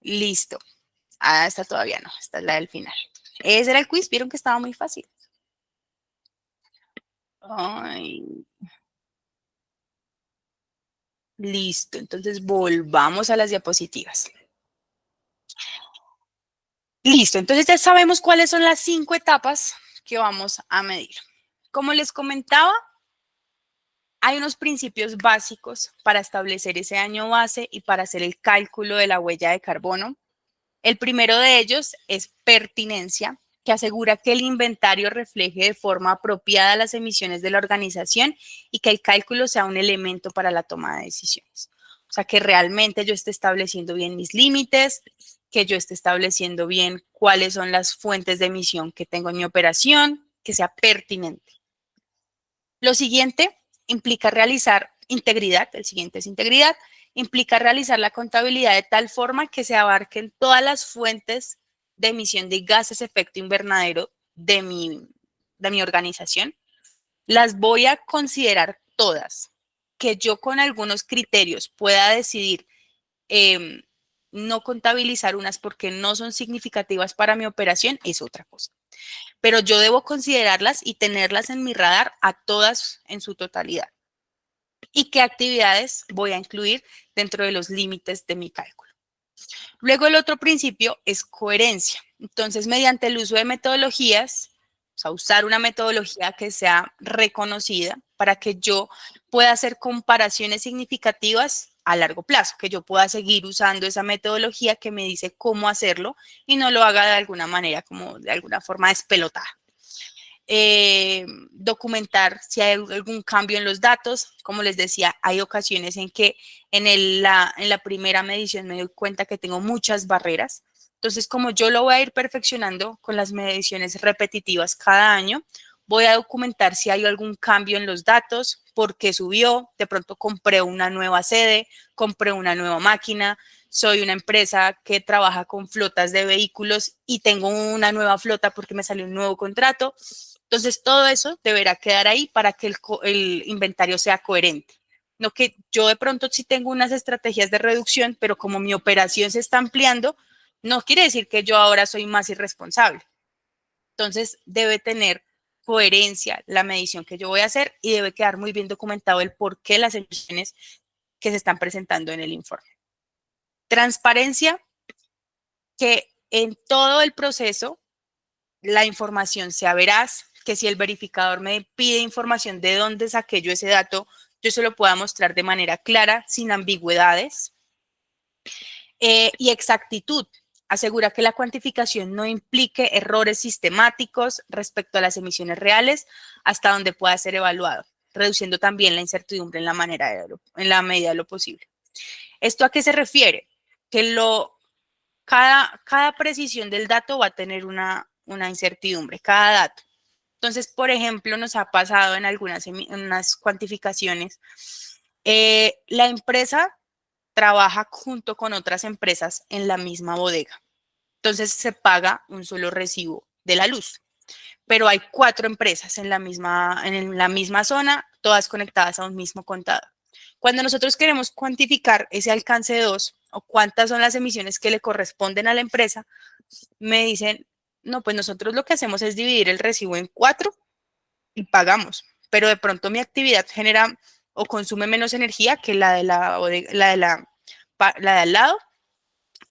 Listo. Esta todavía no, esta es la del final. Ese era el quiz, vieron que estaba muy fácil. Ay. Listo, entonces volvamos a las diapositivas. Listo, entonces ya sabemos cuáles son las 5 etapas que vamos a medir. Como les comentaba, hay unos principios básicos para establecer ese año base y para hacer el cálculo de la huella de carbono. El primero de ellos es pertinencia, que asegura que el inventario refleje de forma apropiada las emisiones de la organización y que el cálculo sea un elemento para la toma de decisiones. O sea, que realmente yo esté estableciendo bien mis límites, que yo esté estableciendo bien cuáles son las fuentes de emisión que tengo en mi operación, que sea pertinente. Lo siguiente implica realizar integridad, el siguiente es integridad, implica realizar la contabilidad de tal forma que se abarquen todas las fuentes de emisión de gases de efecto invernadero de mi organización. Las voy a considerar todas, que yo con algunos criterios pueda decidir no contabilizar unas porque no son significativas para mi operación, es otra cosa. Pero yo debo considerarlas y tenerlas en mi radar a todas en su totalidad. ¿Y qué actividades voy a incluir dentro de los límites de mi cálculo? Luego el otro principio es coherencia. Entonces, mediante el uso de metodologías, o sea, usar una metodología que sea reconocida para que yo pueda hacer comparaciones significativas a largo plazo, que yo pueda seguir usando esa metodología que me dice cómo hacerlo y no lo haga de alguna manera, como de alguna forma despelotada. Documentar si hay algún cambio en los datos. Como les decía, hay ocasiones en que en la primera medición me doy cuenta que tengo muchas barreras. Entonces, como yo lo voy a ir perfeccionando con las mediciones repetitivas cada año, voy a documentar si hay algún cambio en los datos, por qué subió, de pronto compré una nueva sede, compré una nueva máquina, soy una empresa que trabaja con flotas de vehículos y tengo una nueva flota porque me salió un nuevo contrato. Entonces, todo eso deberá quedar ahí para que el inventario sea coherente. No que yo de pronto sí tengo unas estrategias de reducción, pero como mi operación se está ampliando, no quiere decir que yo ahora soy más irresponsable. Entonces, debe tener coherencia la medición que yo voy a hacer y debe quedar muy bien documentado el por qué las emisiones que se están presentando en el informe. Transparencia, que en todo el proceso la información sea veraz, que si el verificador me pide información de dónde saqué yo ese dato, yo se lo pueda mostrar de manera clara, sin ambigüedades. Y exactitud, asegura que la cuantificación no implique errores sistemáticos respecto a las emisiones reales hasta donde pueda ser evaluado, reduciendo también la incertidumbre en la medida de lo posible. ¿Esto a qué se refiere? Que cada precisión del dato va a tener una incertidumbre, cada dato. Entonces, por ejemplo, nos ha pasado en unas cuantificaciones, la empresa trabaja junto con otras empresas en la misma bodega. Entonces, se paga un solo recibo de la luz, pero hay 4 empresas en la misma zona, todas conectadas a un mismo contador. Cuando nosotros queremos cuantificar ese alcance de 2 o cuántas son las emisiones que le corresponden a la empresa, me dicen, no, pues nosotros lo que hacemos es dividir el recibo en 4 y pagamos, pero de pronto mi actividad genera o consume menos energía que la de al lado,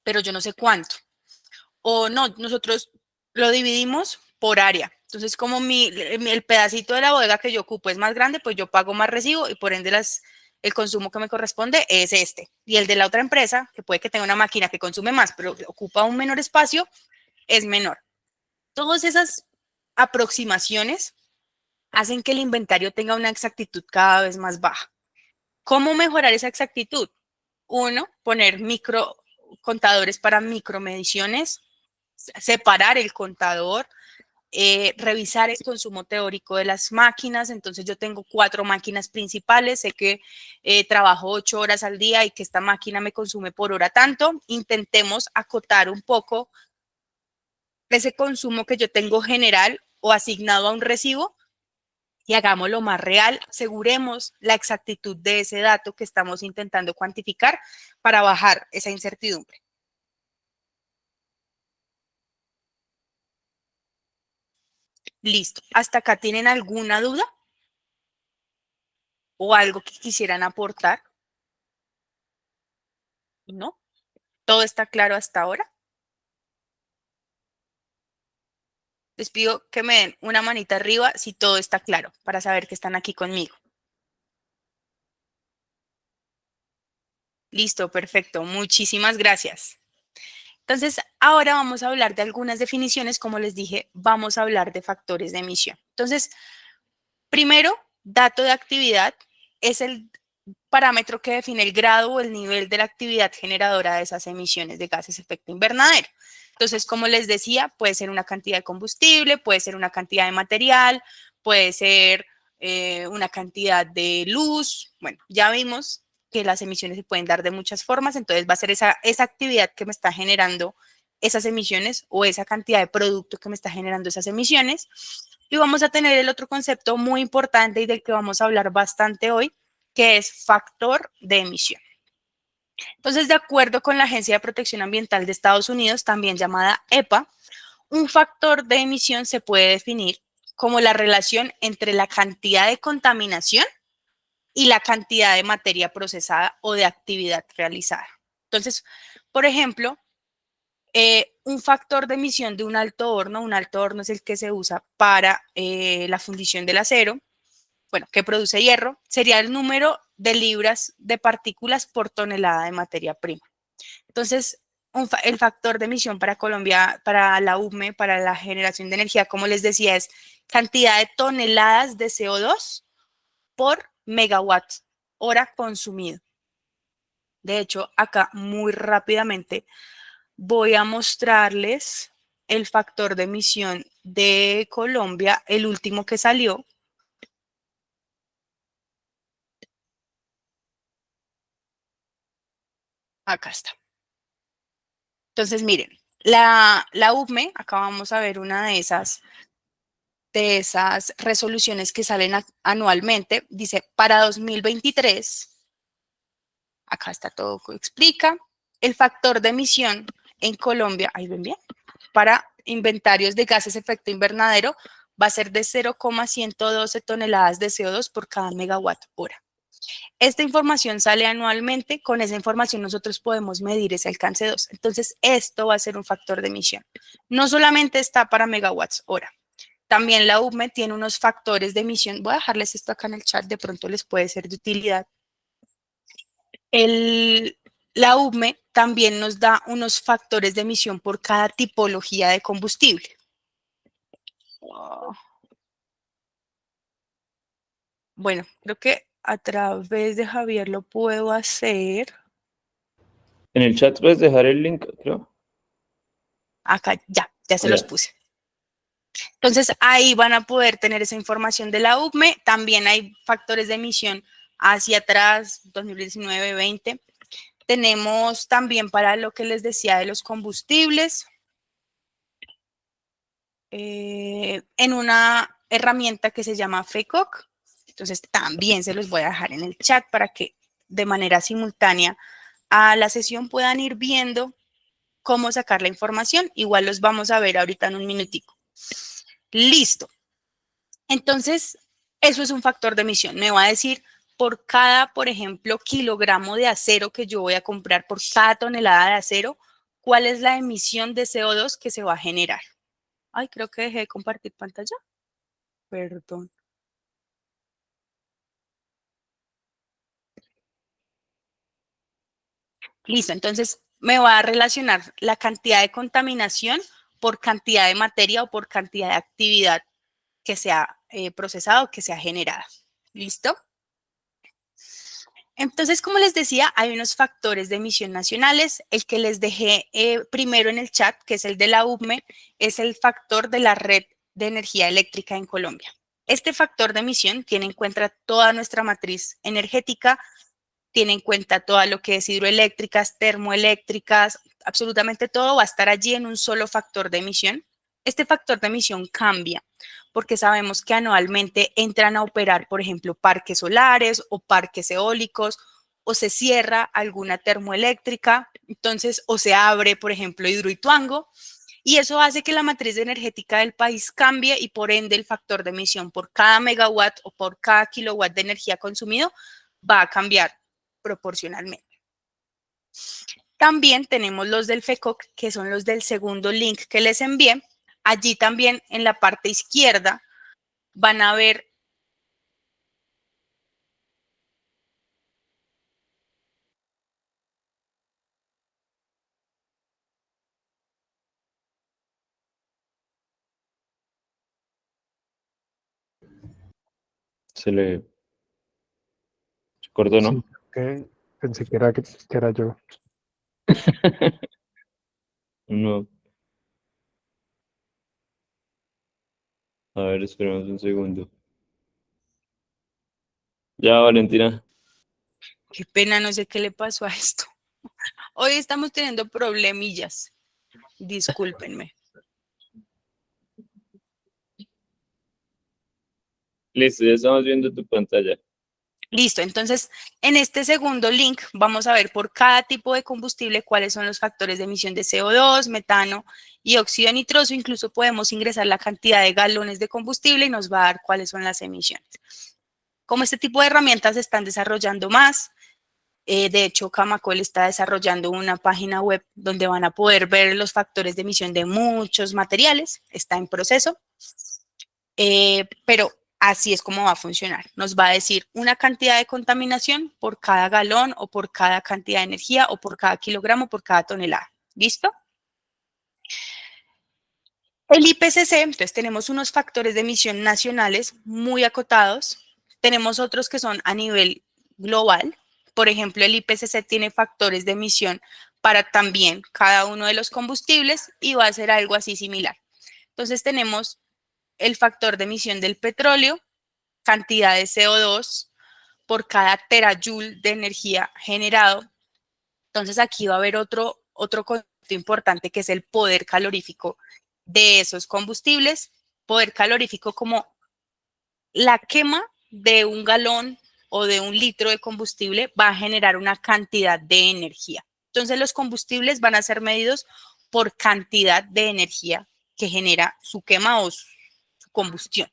pero yo no sé cuánto. O no, nosotros lo dividimos por área. Entonces, como el pedacito de la bodega que yo ocupo es más grande, pues yo pago más recibo y por ende el consumo que me corresponde es este. Y el de la otra empresa, que puede que tenga una máquina que consume más, pero ocupa un menor espacio, es menor. Todas esas aproximaciones hacen que el inventario tenga una exactitud cada vez más baja. ¿Cómo mejorar esa exactitud? 1, poner contadores para micromediciones, separar el contador, revisar el consumo teórico de las máquinas. Entonces yo tengo 4 máquinas principales, sé que trabajo 8 horas al día y que esta máquina me consume por hora tanto. Intentemos acotar un poco ese consumo que yo tengo general o asignado a un recibo y hagámoslo más real, aseguremos la exactitud de ese dato que estamos intentando cuantificar para bajar esa incertidumbre. Listo. ¿Hasta acá tienen alguna duda? ¿O algo que quisieran aportar? ¿No? ¿Todo está claro hasta ahora? Les pido que me den una manita arriba si todo está claro, para saber que están aquí conmigo. Listo, perfecto. Muchísimas gracias. Entonces, ahora vamos a hablar de algunas definiciones. Como les dije, vamos a hablar de factores de emisión. Entonces, primero, dato de actividad es el parámetro que define el grado o el nivel de la actividad generadora de esas emisiones de gases de efecto invernadero. Entonces, como les decía, puede ser una cantidad de combustible, puede ser una cantidad de material, puede ser una cantidad de luz. Bueno, ya vimos que las emisiones se pueden dar de muchas formas, entonces va a ser esa actividad que me está generando esas emisiones o esa cantidad de producto que me está generando esas emisiones. Y vamos a tener el otro concepto muy importante y del que vamos a hablar bastante hoy, que es factor de emisión. Entonces, de acuerdo con la Agencia de Protección Ambiental de Estados Unidos, también llamada EPA, un factor de emisión se puede definir como la relación entre la cantidad de contaminación y la cantidad de materia procesada o de actividad realizada. Entonces, por ejemplo, un factor de emisión de un alto horno es el que se usa para la fundición del acero, bueno, que produce hierro, sería el número de libras de partículas por tonelada de materia prima. Entonces, el factor de emisión para Colombia, para la UME, para la generación de energía, como les decía, es cantidad de toneladas de CO2 por megawatt hora consumido. De hecho, acá muy rápidamente voy a mostrarles el factor de emisión de Colombia, el último que salió. Acá está. Entonces, miren, la UME, acá vamos a ver una de esas resoluciones que salen anualmente, dice para 2023, acá está todo, explica, el factor de emisión en Colombia, ahí ven bien, para inventarios de gases de efecto invernadero va a ser de 0,112 toneladas de CO2 por cada megawatt hora. Esta información sale anualmente, con esa información nosotros podemos medir ese alcance 2. Entonces, esto va a ser un factor de emisión. No solamente está para megawatts hora, también la UME tiene unos factores de emisión. Voy a dejarles esto acá en el chat, de pronto les puede ser de utilidad. La UME también nos da unos factores de emisión por cada tipología de combustible. Bueno, creo que a través de Javier lo puedo hacer. En el chat puedes dejar el link, creo. Acá ya se los puse. Entonces, ahí van a poder tener esa información de la UCME. También hay factores de emisión hacia atrás, 2019, 20. Tenemos también para lo que les decía de los combustibles, en una herramienta que se llama FECOC. Entonces, también se los voy a dejar en el chat para que de manera simultánea a la sesión puedan ir viendo cómo sacar la información. Igual los vamos a ver ahorita en un minutico. Listo. Entonces, eso es un factor de emisión. Me va a decir por cada, por ejemplo, kilogramo de acero que yo voy a comprar, por cada tonelada de acero, cuál es la emisión de CO2 que se va a generar. Ay, creo que dejé de compartir pantalla. Perdón. Listo, entonces me va a relacionar la cantidad de contaminación por cantidad de materia o por cantidad de actividad que sea procesado, que sea generada. ¿Listo? Entonces, como les decía, hay unos factores de emisión nacionales. El que les dejé primero en el chat, que es el de la UME, es el factor de la red de energía eléctrica en Colombia. Este factor de emisión tiene en cuenta toda nuestra matriz energética, tiene en cuenta todo lo que es hidroeléctricas, termoeléctricas, absolutamente todo va a estar allí en un solo factor de emisión. Este factor de emisión cambia porque sabemos que anualmente entran a operar, por ejemplo, parques solares o parques eólicos, o se cierra alguna termoeléctrica, entonces, o se abre, por ejemplo, Hidroituango, y eso hace que la matriz energética del país cambie y por ende el factor de emisión por cada megawatt o por cada kilowatt de energía consumido va a cambiar proporcionalmente. También tenemos los del FECOC, que son los del segundo link que les envié. Allí también en la parte izquierda van a ver Se cortó, Sí, ¿no? pensé que era yo. No. A ver, esperemos un segundo. Ya, Valentina. Qué pena, no sé qué le pasó a esto. Hoy estamos teniendo problemillas. Discúlpenme. Listo, ya estamos viendo tu pantalla. Listo, entonces en este segundo link vamos a ver por cada tipo de combustible cuáles son los factores de emisión de CO2, metano y óxido nitroso. Incluso podemos ingresar la cantidad de galones de combustible y nos va a dar cuáles son las emisiones. Como este tipo de herramientas se están desarrollando más, de hecho Camacol está desarrollando una página web donde van a poder ver los factores de emisión de muchos materiales, está en proceso, pero así es como va a funcionar. Nos va a decir una cantidad de contaminación por cada galón o por cada cantidad de energía o por cada kilogramo, por cada tonelada. ¿Listo? El IPCC, entonces tenemos unos factores de emisión nacionales muy acotados. Tenemos otros que son a nivel global. Por ejemplo, el IPCC tiene factores de emisión para también cada uno de los combustibles y va a ser algo así similar. Entonces tenemos el factor de emisión del petróleo, cantidad de CO2 por cada terajoule de energía generado. Entonces aquí va a haber otro concepto importante que es el poder calorífico de esos combustibles. Poder calorífico como la quema de un galón o de un litro de combustible va a generar una cantidad de energía. Entonces los combustibles van a ser medidos por cantidad de energía que genera su quema o su combustión.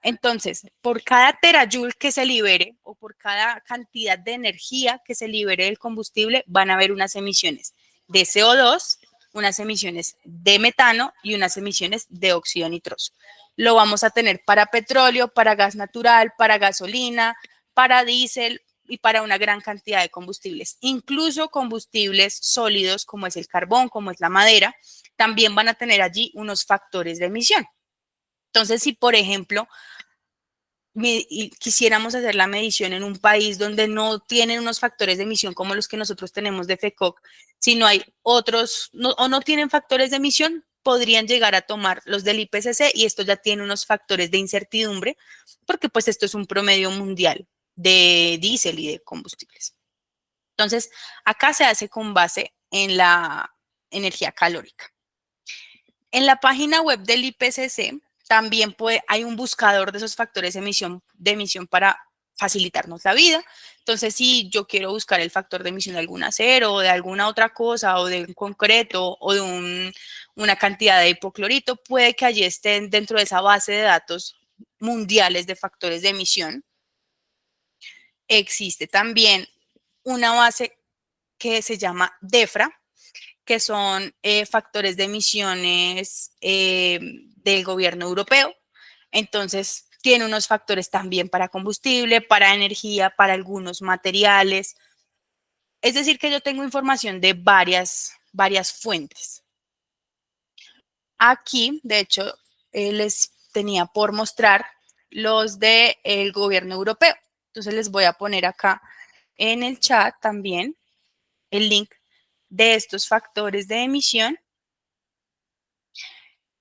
Entonces, por cada terajoule que se libere o por cada cantidad de energía que se libere del combustible, van a haber unas emisiones de CO2, unas emisiones de metano y unas emisiones de óxido nitroso. Lo vamos a tener para petróleo, para gas natural, para gasolina, para diésel y para una gran cantidad de combustibles. Incluso combustibles sólidos como es el carbón, como es la madera, también van a tener allí unos factores de emisión. Entonces, si por ejemplo quisiéramos hacer la medición en un país donde no tienen unos factores de emisión como los que nosotros tenemos de FECOC, si no hay otros o no tienen factores de emisión, podrían llegar a tomar los del IPCC y esto ya tiene unos factores de incertidumbre porque pues esto es un promedio mundial de diésel y de combustibles. Entonces, acá se hace con base en la energía calórica. En la página web del IPCC también hay un buscador de esos factores de emisión para facilitarnos la vida. Entonces, si yo quiero buscar el factor de emisión de algún acero o de alguna otra cosa o de un concreto o de una cantidad de hipoclorito, puede que allí estén dentro de esa base de datos mundiales de factores de emisión. Existe también una base que se llama DEFRA, que son factores de emisiones del gobierno europeo. Entonces, tiene unos factores también para combustible, para energía, para algunos materiales. Es decir, que yo tengo información de varias fuentes. Aquí, de hecho, les tenía por mostrar los del gobierno europeo. Entonces, les voy a poner acá en el chat también el link de estos factores de emisión.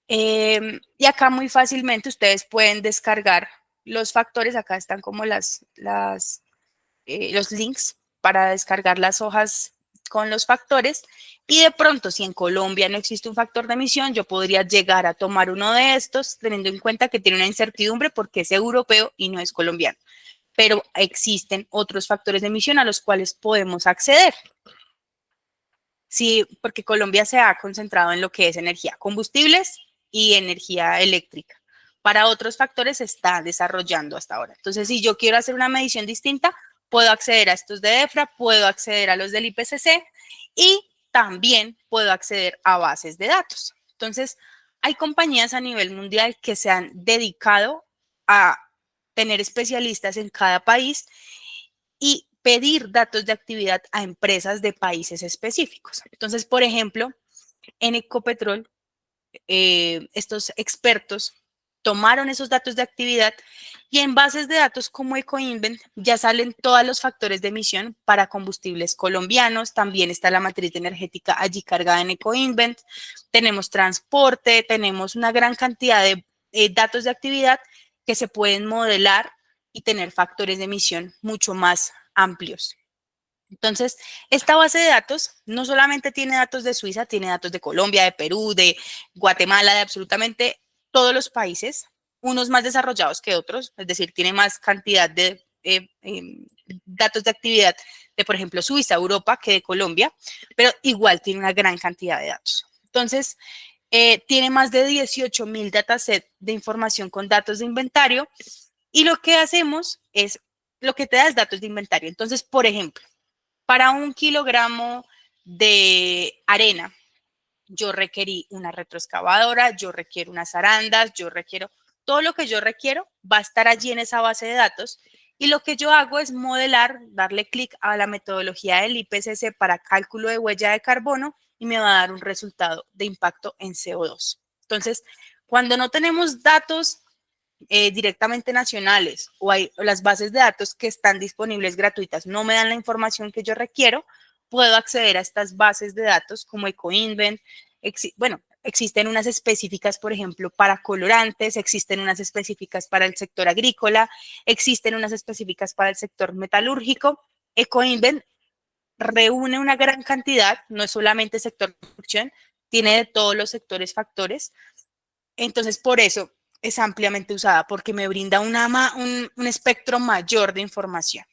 Y acá muy fácilmente ustedes pueden descargar los factores. Acá están como los links para descargar las hojas con los factores. Y de pronto, si en Colombia no existe un factor de emisión, yo podría llegar a tomar uno de estos, teniendo en cuenta que tiene una incertidumbre porque es europeo y no es colombiano. Pero existen otros factores de emisión a los cuales podemos acceder. Sí, porque Colombia se ha concentrado en lo que es energía, combustibles y energía eléctrica. Para otros factores se está desarrollando hasta ahora. Entonces, si yo quiero hacer una medición distinta, puedo acceder a estos de DEFRA, puedo acceder a los del IPCC y también puedo acceder a bases de datos. Entonces, hay compañías a nivel mundial que se han dedicado a tener especialistas en cada país y pedir datos de actividad a empresas de países específicos. Entonces, por ejemplo, en Ecopetrol, estos expertos tomaron esos datos de actividad y en bases de datos como Ecoinvent ya salen todos los factores de emisión para combustibles colombianos. También está la matriz energética allí cargada en Ecoinvent. Tenemos transporte, tenemos una gran cantidad de datos de actividad que se pueden modelar y tener factores de emisión mucho más amplios. Entonces, esta base de datos no solamente tiene datos de Suiza, tiene datos de Colombia, de Perú, de Guatemala, de absolutamente todos los países, unos más desarrollados que otros, es decir, tiene más cantidad de datos de actividad de, por ejemplo, Suiza, Europa, que de Colombia, pero igual tiene una gran cantidad de datos. Entonces, tiene más de 18,000 datasets de información con datos de inventario y lo que hacemos es, lo que te da es datos de inventario. Entonces, por ejemplo, para 1 kilogramo de arena, yo requerí una retroexcavadora, yo requiero unas arandas, yo requiero, todo lo que yo requiero va a estar allí en esa base de datos y lo que yo hago es modelar, darle clic a la metodología del IPCC para cálculo de huella de carbono y me va a dar un resultado de impacto en CO2. Entonces, cuando no tenemos datos directamente nacionales o las bases de datos que están disponibles gratuitas no me dan la información que yo requiero, puedo acceder a estas bases de datos como Ecoinvent. Bueno, existen unas específicas, por ejemplo, para colorantes, existen unas específicas para el sector agrícola, existen unas específicas para el sector metalúrgico. Ecoinvent reúne una gran cantidad, no es solamente sector construcción, tiene de todos los sectores factores. Entonces, por eso es ampliamente usada, porque me brinda un espectro mayor de información.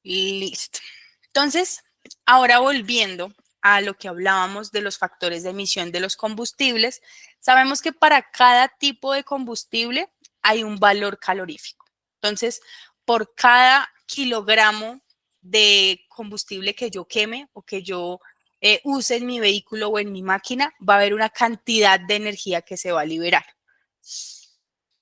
Listo. Entonces, ahora volviendo a lo que hablábamos de los factores de emisión de los combustibles, sabemos que para cada tipo de combustible hay un valor calorífico. Entonces, por cada kilogramo de combustible que yo queme o que yo use en mi vehículo o en mi máquina, va a haber una cantidad de energía que se va a liberar.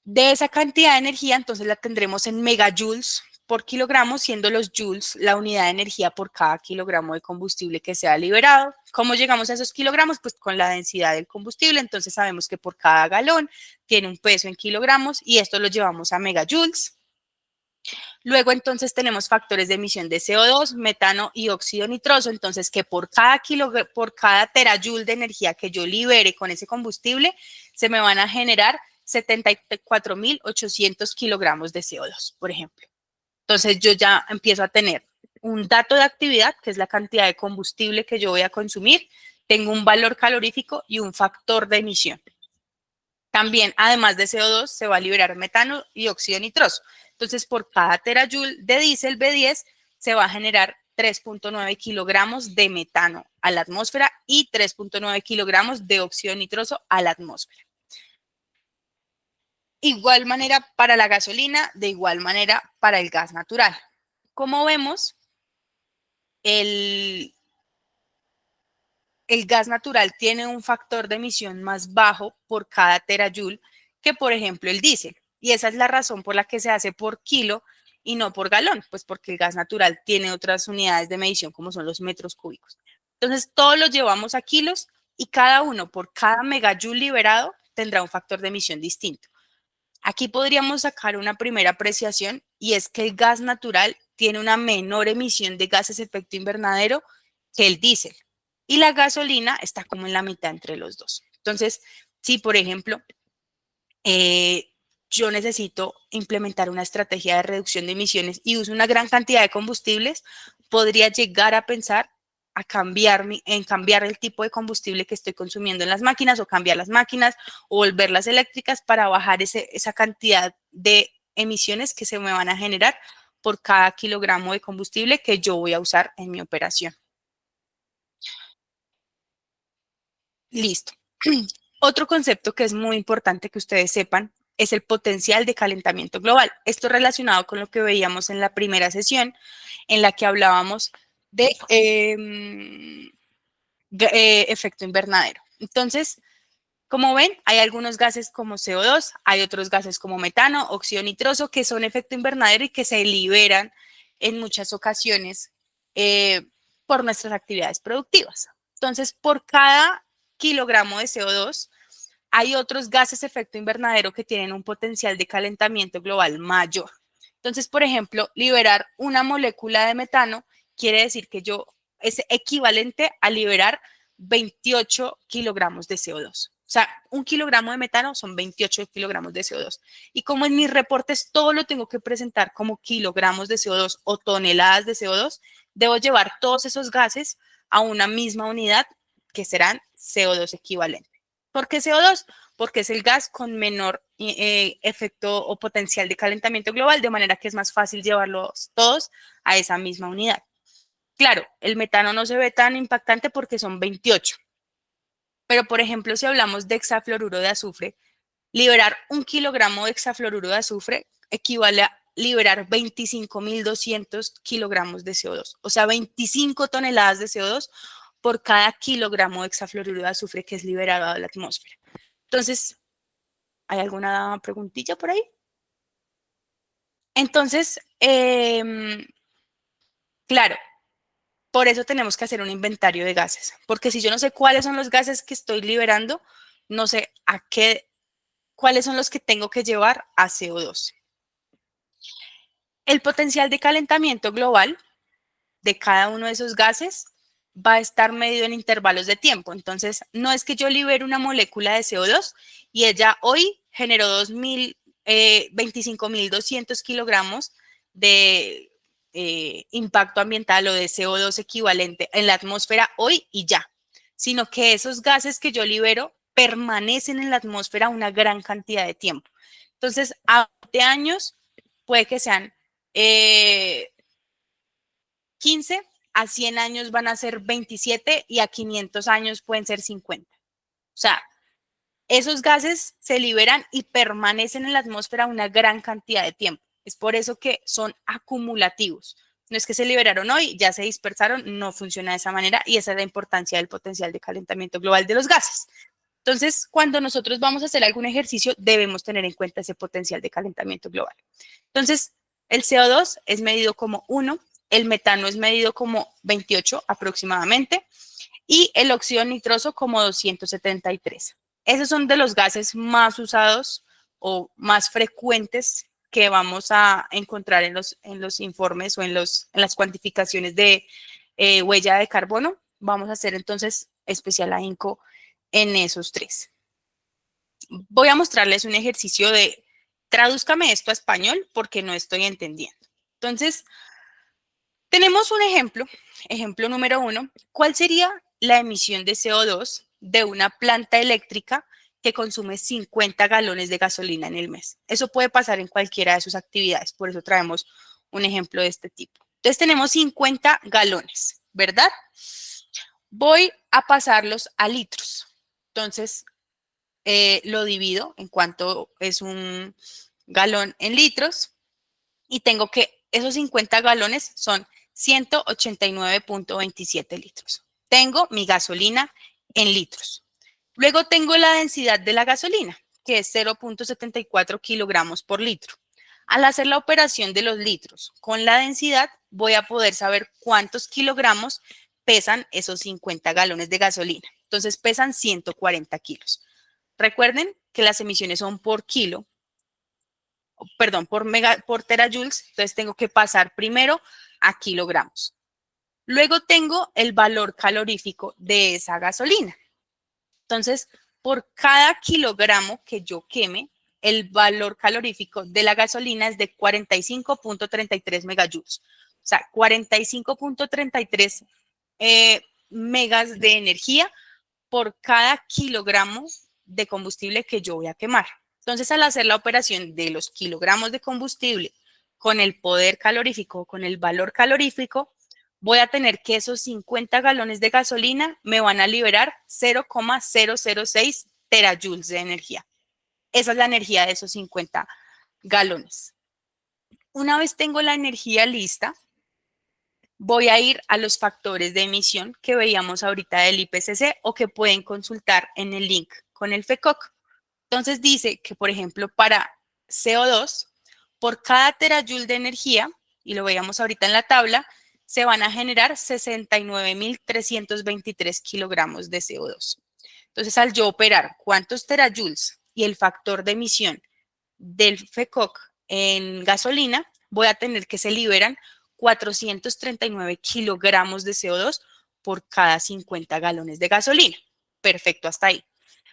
De esa cantidad de energía, entonces la tendremos en megajoules por kilogramo, siendo los joules la unidad de energía por cada kilogramo de combustible que se ha liberado. ¿Cómo llegamos a esos kilogramos? Pues con la densidad del combustible. Entonces sabemos que por cada galón tiene un peso en kilogramos y esto lo llevamos a megajoules. Luego, entonces, tenemos factores de emisión de CO2, metano y óxido nitroso. Entonces, que por cada terajoule de energía que yo libere con ese combustible, se me van a generar 74,800 kilogramos de CO2, por ejemplo. Entonces, yo ya empiezo a tener un dato de actividad, que es la cantidad de combustible que yo voy a consumir. Tengo un valor calorífico y un factor de emisión. También, además de CO2, se va a liberar metano y óxido nitroso. Entonces, por cada terajoule de diésel B10 se va a generar 3,9 kilogramos de metano a la atmósfera y 3,9 kilogramos de óxido nitroso a la atmósfera. Igual manera para la gasolina, de igual manera para el gas natural. Como vemos, el gas natural tiene un factor de emisión más bajo por cada terajoule que, por ejemplo, el diésel. Y esa es la razón por la que se hace por kilo y no por galón, pues porque el gas natural tiene otras unidades de medición como son los metros cúbicos. Entonces, todos los llevamos a kilos y cada uno por cada megajoule liberado tendrá un factor de emisión distinto. Aquí podríamos sacar una primera apreciación y es que el gas natural tiene una menor emisión de gases de efecto invernadero que el diésel. Y la gasolina está como en la mitad entre los dos. Entonces, si por ejemplo, yo necesito implementar una estrategia de reducción de emisiones y uso una gran cantidad de combustibles, podría llegar a pensar en cambiar el tipo de combustible que estoy consumiendo en las máquinas o cambiar las máquinas o volverlas eléctricas para bajar esa cantidad de emisiones que se me van a generar por cada kilogramo de combustible que yo voy a usar en mi operación. Listo. Otro concepto que es muy importante que ustedes sepan es el potencial de calentamiento global. Esto relacionado con lo que veíamos en la primera sesión, en la que hablábamos de efecto invernadero. Entonces, como ven, hay algunos gases como CO2, hay otros gases como metano, óxido nitroso, que son efecto invernadero y que se liberan en muchas ocasiones por nuestras actividades productivas. Entonces, por cada kilogramo de CO2, hay otros gases de efecto invernadero que tienen un potencial de calentamiento global mayor. Entonces, por ejemplo, liberar una molécula de metano quiere decir que es equivalente a liberar 28 kilogramos de CO2. O sea, 1 kilogramo de metano son 28 kilogramos de CO2. Y como en mis reportes todo lo tengo que presentar como kilogramos de CO2 o toneladas de CO2, debo llevar todos esos gases a una misma unidad que serán CO2 equivalente. ¿Por qué CO2? Porque es el gas con menor efecto o potencial de calentamiento global, de manera que es más fácil llevarlos todos a esa misma unidad. Claro, el metano no se ve tan impactante porque son 28. Pero, por ejemplo, si hablamos de hexafluoruro de azufre, liberar 1 kilogramo de hexafluoruro de azufre equivale a liberar 25.200 kilogramos de CO2. O sea, 25 toneladas de CO2 por cada kilogramo de hexafluoruro de azufre que es liberado a la atmósfera. Entonces, ¿hay alguna preguntilla por ahí? Entonces, claro, por eso tenemos que hacer un inventario de gases, porque si yo no sé cuáles son los gases que estoy liberando, no sé cuáles son los que tengo que llevar a CO2. El potencial de calentamiento global de cada uno de esos gases va a estar medido en intervalos de tiempo. Entonces, no es que yo libere una molécula de CO2 y ella hoy generó 25.200 kilogramos de impacto ambiental o de CO2 equivalente en la atmósfera hoy y ya, sino que esos gases que yo libero permanecen en la atmósfera una gran cantidad de tiempo. Entonces, a 20 años puede que sean 15, a 100 años van a ser 27 y a 500 años pueden ser 50. O sea, esos gases se liberan y permanecen en la atmósfera una gran cantidad de tiempo. Es por eso que son acumulativos. No es que se liberaron hoy, ya se dispersaron, no funciona de esa manera y esa es la importancia del potencial de calentamiento global de los gases. Entonces, cuando nosotros vamos a hacer algún ejercicio, debemos tener en cuenta ese potencial de calentamiento global. Entonces, el CO2 es medido como 1, el metano es medido como 28 aproximadamente y el óxido nitroso como 273. Esos son de los gases más usados o más frecuentes que vamos a encontrar en los informes o en las cuantificaciones de huella de carbono. Vamos a hacer entonces especial ahínco en esos 3. Voy a mostrarles un ejercicio de tradúzcame esto a español porque no estoy entendiendo. Entonces, tenemos un ejemplo número 1. ¿Cuál sería la emisión de CO2 de una planta eléctrica que consume 50 galones de gasolina en el mes? Eso puede pasar en cualquiera de sus actividades, por eso traemos un ejemplo de este tipo. Entonces tenemos 50 galones, ¿verdad? Voy a pasarlos a litros. Entonces, lo divido en cuanto es un galón en litros y tengo que esos 50 galones son 189.27 litros. Tengo mi gasolina en litros. Luego tengo la densidad de la gasolina, que es 0.74 kilogramos por litro. Al hacer la operación de los litros con la densidad, voy a poder saber cuántos kilogramos pesan esos 50 galones de gasolina. Entonces pesan 140 kilos. Recuerden que las emisiones son por kilo, perdón, por terajoules, entonces tengo que pasar primero a kilogramos. Luego tengo el valor calorífico de esa gasolina. Entonces, por cada kilogramo que yo queme, el valor calorífico de la gasolina es de 45.33 megajoules. O sea, 45.33 megas de energía por cada kilogramo de combustible que yo voy a quemar. Entonces, al hacer la operación de los kilogramos de combustible con el poder calorífico, con el valor calorífico, voy a tener que esos 50 galones de gasolina me van a liberar 0,006 terajoules de energía. Esa es la energía de esos 50 galones. Una vez tengo la energía lista, voy a ir a los factores de emisión que veíamos ahorita del IPCC o que pueden consultar en el link con el FECOC. Entonces dice que, por ejemplo, para CO2, por cada terajoule de energía, y lo veíamos ahorita en la tabla, se van a generar 69.323 kilogramos de CO2. Entonces, al yo operar cuántos terajoules y el factor de emisión del FECOC en gasolina, voy a tener que se liberan 439 kilogramos de CO2 por cada 50 galones de gasolina. Perfecto, hasta ahí.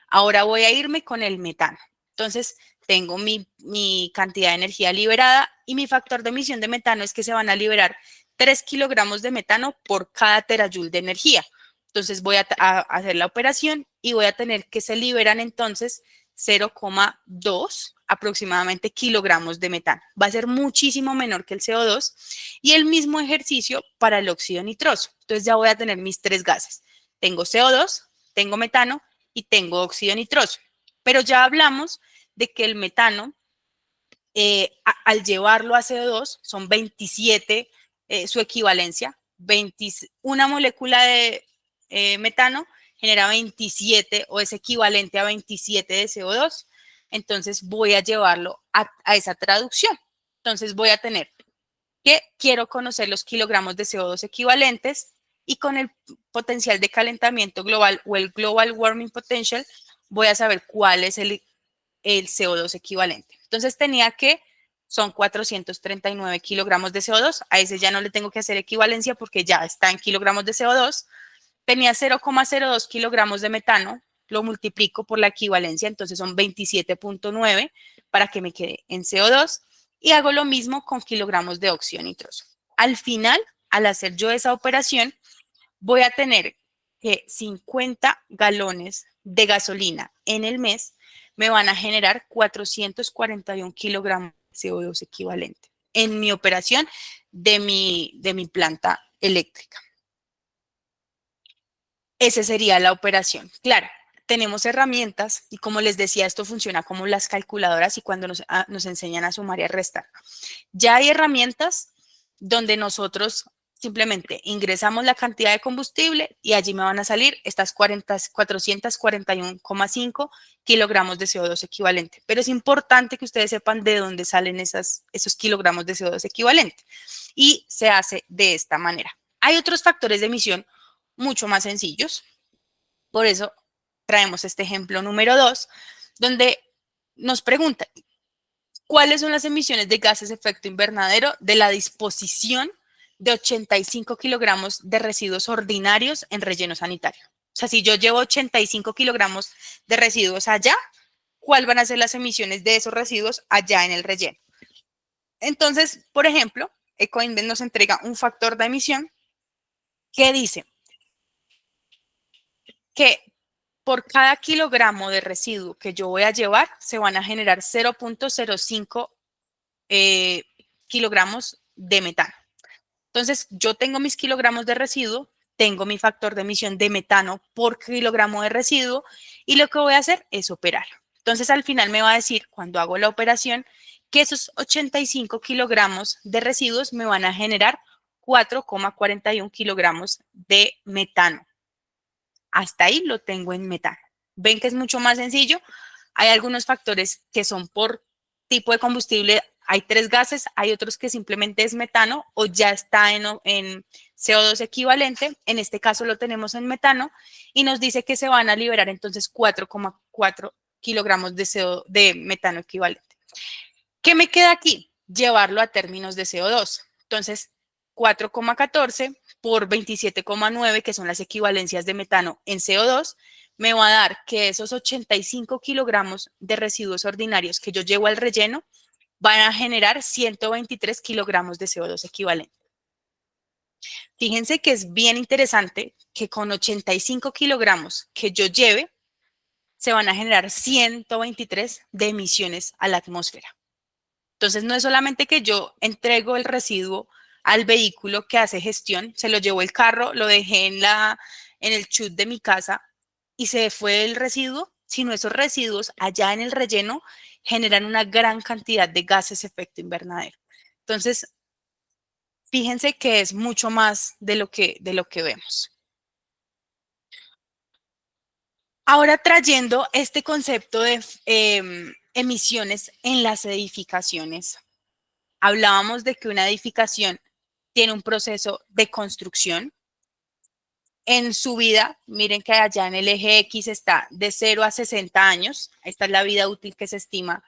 Ahora voy a irme con el metano. Entonces, tengo mi cantidad de energía liberada y mi factor de emisión de metano es que se van a liberar 3 kilogramos de metano por cada terajoule de energía. Entonces, voy a hacer la operación y voy a tener que se liberan entonces 0,2 aproximadamente kilogramos de metano. Va a ser muchísimo menor que el CO2 y el mismo ejercicio para el óxido nitroso. Entonces, ya voy a tener mis 3 gases. Tengo CO2, tengo metano y tengo óxido nitroso. Pero ya hablamos de que el metano, al llevarlo a CO2, son 27, su equivalencia, una molécula de metano genera 27 o es equivalente a 27 de CO2. Entonces voy a llevarlo a esa traducción. Entonces voy a tener que quiero conocer los kilogramos de CO2 equivalentes y con el potencial de calentamiento global o el Global Warming Potential voy a saber cuál es el CO2 equivalente. Entonces tenía que son 439 kilogramos de CO2. A ese ya no le tengo que hacer equivalencia porque ya está en kilogramos de CO2. Tenía 0,02 kilogramos de metano, lo multiplico por la equivalencia, entonces son 27.9 para que me quede en CO2 y hago lo mismo con kilogramos de óxido nitroso. Al final, al hacer yo esa operación, voy a tener que 50 galones de gasolina en el mes me van a generar 441 kilogramos de CO2 equivalente en mi operación de mi planta eléctrica. Esa sería la operación. Claro, tenemos herramientas y como les decía, esto funciona como las calculadoras y cuando nos enseñan a sumar y a restar. Ya hay herramientas donde nosotros simplemente ingresamos la cantidad de combustible y allí me van a salir estas 441,5 kilogramos de CO2 equivalente. Pero es importante que ustedes sepan de dónde salen esos kilogramos de CO2 equivalente y se hace de esta manera. Hay otros factores de emisión mucho más sencillos. Por eso traemos este ejemplo número 2, donde nos preguntan cuáles son las emisiones de gases de efecto invernadero de la disposición de 85 kilogramos de residuos ordinarios en relleno sanitario. O sea, si yo llevo 85 kilogramos de residuos allá, ¿cuáles van a ser las emisiones de esos residuos allá en el relleno? Entonces, por ejemplo, Ecoinvent nos entrega un factor de emisión que dice que por cada kilogramo de residuo que yo voy a llevar, se van a generar 0.05 kilogramos de metano. Entonces, yo tengo mis kilogramos de residuo, tengo mi factor de emisión de metano por kilogramo de residuo y lo que voy a hacer es operar. Entonces, al final me va a decir, cuando hago la operación, que esos 85 kilogramos de residuos me van a generar 4,41 kilogramos de metano. Hasta ahí lo tengo en metano. ¿Ven que es mucho más sencillo? Hay algunos factores que son por tipo de combustible. Hay 3 gases, hay otros que simplemente es metano o ya está en CO2 equivalente. En este caso lo tenemos en metano y nos dice que se van a liberar entonces 4,4 kilogramos de metano equivalente. ¿Qué me queda aquí? Llevarlo a términos de CO2. Entonces, 4,14 por 27,9, que son las equivalencias de metano en CO2, me va a dar que esos 85 kilogramos de residuos ordinarios que yo llevo al relleno van a generar 123 kilogramos de CO2 equivalente. Fíjense que es bien interesante que con 85 kilogramos que yo lleve, se van a generar 123 de emisiones a la atmósfera. Entonces, no es solamente que yo entrego el residuo al vehículo que hace gestión, se lo llevó el carro, lo dejé en el chute de mi casa y se fue el residuo, sino esos residuos allá en el relleno generan una gran cantidad de gases de efecto invernadero. Entonces, fíjense que es mucho más de lo que vemos. Ahora trayendo este concepto de emisiones en las edificaciones, hablábamos de que una edificación tiene un proceso de construcción, en su vida, miren que allá en el eje X está de 0 a 60 años. Esta es la vida útil que se estima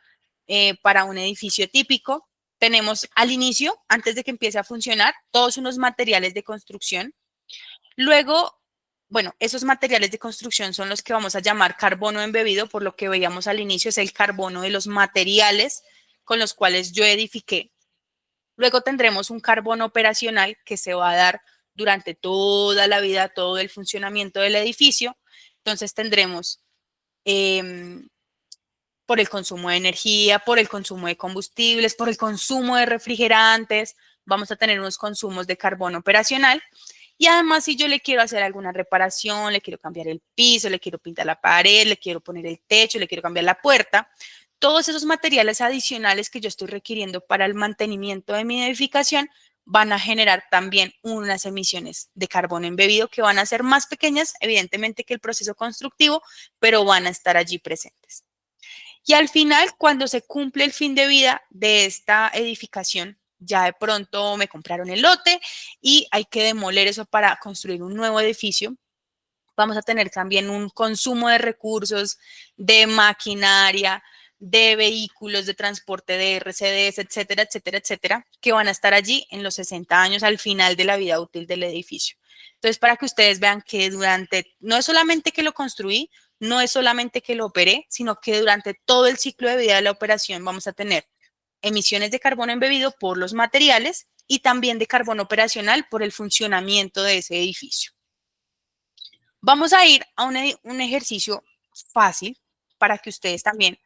para un edificio típico. Tenemos al inicio, antes de que empiece a funcionar, todos unos materiales de construcción. Luego, bueno, esos materiales de construcción son los que vamos a llamar carbono embebido, por lo que veíamos al inicio, es el carbono de los materiales con los cuales yo edifiqué. Luego tendremos un carbono operacional que se va a dar durante toda la vida, todo el funcionamiento del edificio. Entonces tendremos por el consumo de energía, por el consumo de combustibles, por el consumo de refrigerantes, vamos a tener unos consumos de carbono operacional. Y además, si yo le quiero hacer alguna reparación, le quiero cambiar el piso, le quiero pintar la pared, le quiero poner el techo, le quiero cambiar la puerta, todos esos materiales adicionales que yo estoy requiriendo para el mantenimiento de mi edificación van a generar también unas emisiones de carbono embebido que van a ser más pequeñas, evidentemente, que el proceso constructivo, pero van a estar allí presentes. Y al final, cuando se cumple el fin de vida de esta edificación, ya de pronto me compraron el lote y hay que demoler eso para construir un nuevo edificio. Vamos a tener también un consumo de recursos, de maquinaria, de vehículos de transporte de RCDs, etcétera, etcétera, etcétera, que van a estar allí en los 60 años al final de la vida útil del edificio. Entonces, para que ustedes vean que no es solamente que lo construí, no es solamente que lo operé, sino que durante todo el ciclo de vida de la operación vamos a tener emisiones de carbono embebido por los materiales y también de carbono operacional por el funcionamiento de ese edificio. Vamos a ir a un ejercicio fácil para que ustedes también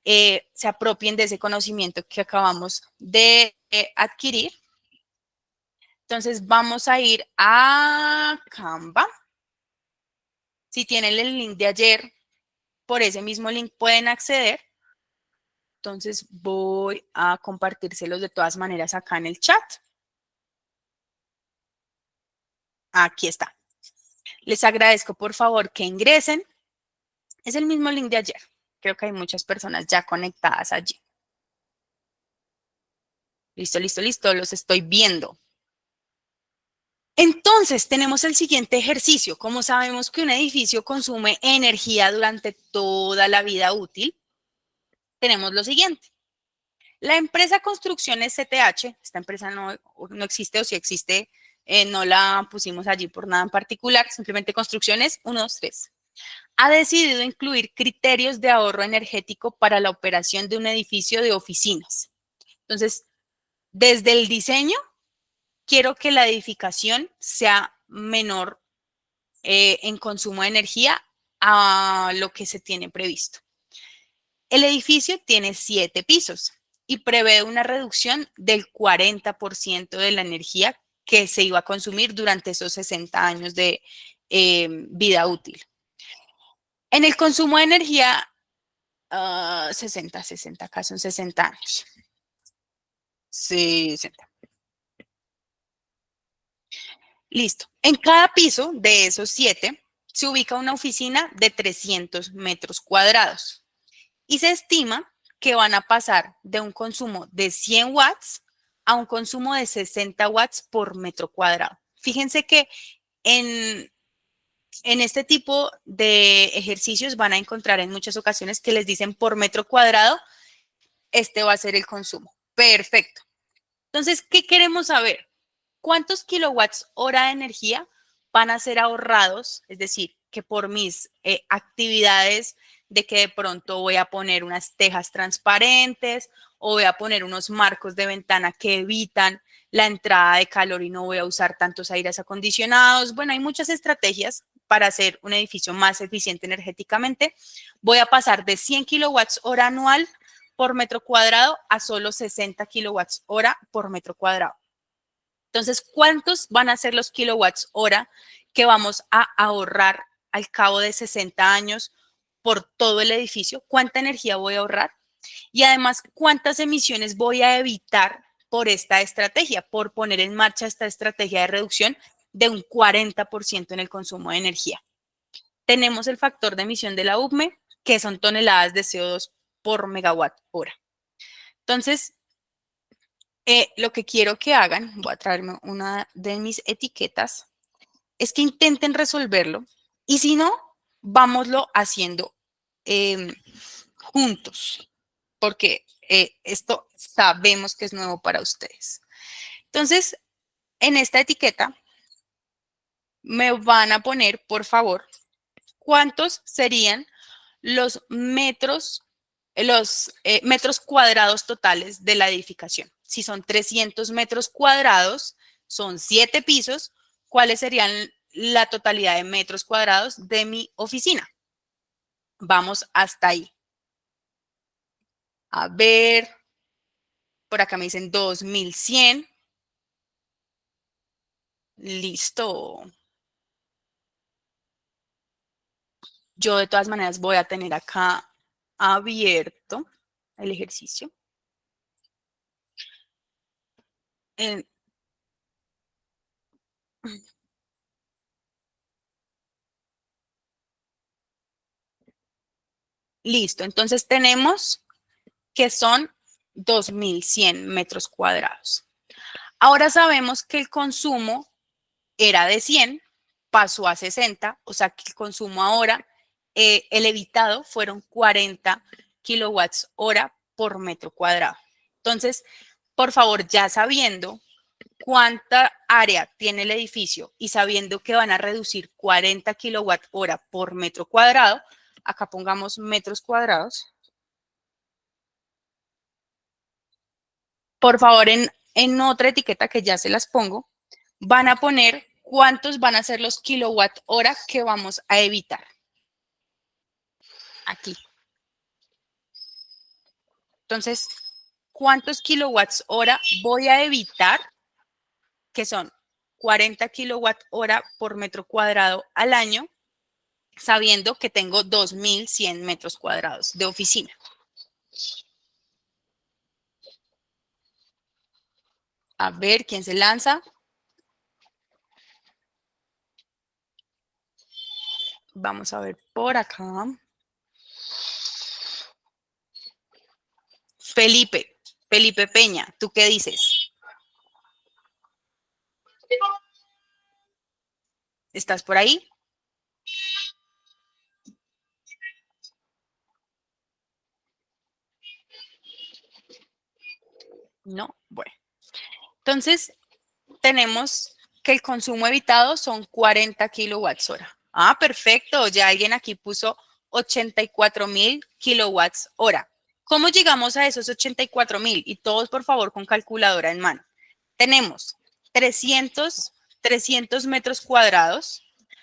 se apropien de ese conocimiento que acabamos de adquirir. Entonces vamos a ir a Canva. Si tienen el link de ayer, por ese mismo link pueden acceder. Entonces voy a compartírselos de todas maneras acá en el chat. Aquí está. Les agradezco por favor que ingresen. Es el mismo link de ayer. Creo que hay muchas personas ya conectadas allí. Listo, listo, listo. Los estoy viendo. Entonces, tenemos el siguiente ejercicio. Como sabemos que un edificio consume energía durante toda la vida útil, tenemos lo siguiente. La empresa Construcciones CTH, esta empresa no existe, o si existe, no la pusimos allí por nada en particular, simplemente Construcciones 1, 2, 3. Ha decidido incluir criterios de ahorro energético para la operación de un edificio de oficinas. Entonces, desde el diseño, quiero que la edificación sea menor en consumo de energía a lo que se tiene previsto. El edificio tiene 7 pisos y prevé una reducción del 40% de la energía que se iba a consumir durante esos 60 años de vida útil. En el consumo de energía, 60, acá son 60 años. 60. Listo. En cada piso de esos 7 se ubica una oficina de 300 metros cuadrados y se estima que van a pasar de un consumo de 100 watts a un consumo de 60 watts por metro cuadrado. Fíjense que en este tipo de ejercicios van a encontrar en muchas ocasiones que les dicen por metro cuadrado, este va a ser el consumo. Perfecto. Entonces, ¿qué queremos saber? ¿Cuántos kilowatts hora de energía van a ser ahorrados? Es decir, que por mis actividades de que de pronto voy a poner unas tejas transparentes o voy a poner unos marcos de ventana que evitan la entrada de calor y no voy a usar tantos aires acondicionados. Bueno, hay muchas estrategias para hacer un edificio más eficiente energéticamente. Voy a pasar de 100 kilowatts hora anual por metro cuadrado a solo 60 kilowatts hora por metro cuadrado. Entonces, ¿cuántos van a ser los kilowatts hora que vamos a ahorrar al cabo de 60 años por todo el edificio? ¿Cuánta energía voy a ahorrar? Y además, ¿cuántas emisiones voy a evitar por esta estrategia, por poner en marcha esta estrategia de reducción de un 40% en el consumo de energía? Tenemos el factor de emisión de la UPME, que son toneladas de CO2 por megawatt hora. Entonces, lo que quiero que hagan, voy a traerme una de mis etiquetas, es que intenten resolverlo y si no, vámoslo haciendo juntos, porque esto sabemos que es nuevo para ustedes. Entonces, en esta etiqueta me van a poner, por favor, cuántos serían los metros cuadrados totales de la edificación. Si son 300 metros cuadrados, son 7 pisos, ¿cuáles serían la totalidad de metros cuadrados de mi oficina? Vamos hasta ahí. A ver, por acá me dicen 2100. Listo. Yo de todas maneras voy a tener acá abierto el ejercicio. Listo, entonces tenemos que son 2100 metros cuadrados. Ahora sabemos que el consumo era de 100, pasó a 60, o sea que el consumo ahora, el evitado fueron 40 kilowatts hora por metro cuadrado. Entonces, por favor, ya sabiendo cuánta área tiene el edificio y sabiendo que van a reducir 40 kilowatt hora por metro cuadrado, acá pongamos metros cuadrados. Por favor, en otra etiqueta que ya se las pongo, van a poner cuántos van a ser los kilowatt hora que vamos a evitar. Aquí. Entonces, ¿cuántos kilowatts hora voy a evitar? Que son 40 kilowatt hora por metro cuadrado al año, sabiendo que tengo 2100 metros cuadrados de oficina. A ver, ¿quién se lanza? Vamos a ver por acá. Felipe Peña, ¿tú qué dices? ¿Estás por ahí? No, bueno. Entonces, tenemos que el consumo evitado son 40 kilowatts hora. Ah, perfecto. Ya alguien aquí puso 84,000 kilowatts hora. ¿Cómo llegamos a esos 84,000? Y todos, por favor, con calculadora en mano. Tenemos 300 metros cuadrados.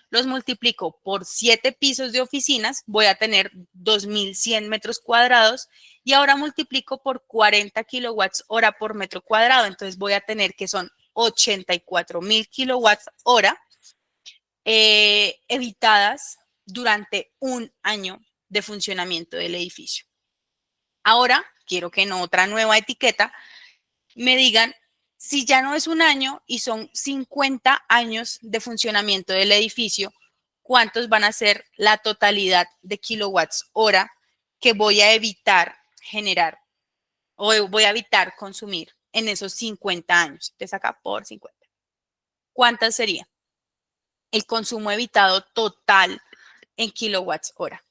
Los multiplico por 7 pisos de oficinas. Voy a tener 2100 metros cuadrados. Y ahora multiplico por 40 kilowatts hora por metro cuadrado. Entonces voy a tener que son 84,000 kilowatts hora evitadas durante un año de funcionamiento del edificio. Ahora, quiero que en otra nueva etiqueta me digan si ya no es un año y son 50 años de funcionamiento del edificio, ¿cuántos van a ser la totalidad de kilowatts hora que voy a evitar generar o voy a evitar consumir en esos 50 años? Entonces acá por 50. ¿Cuántas sería el consumo evitado total en kilowatts hora?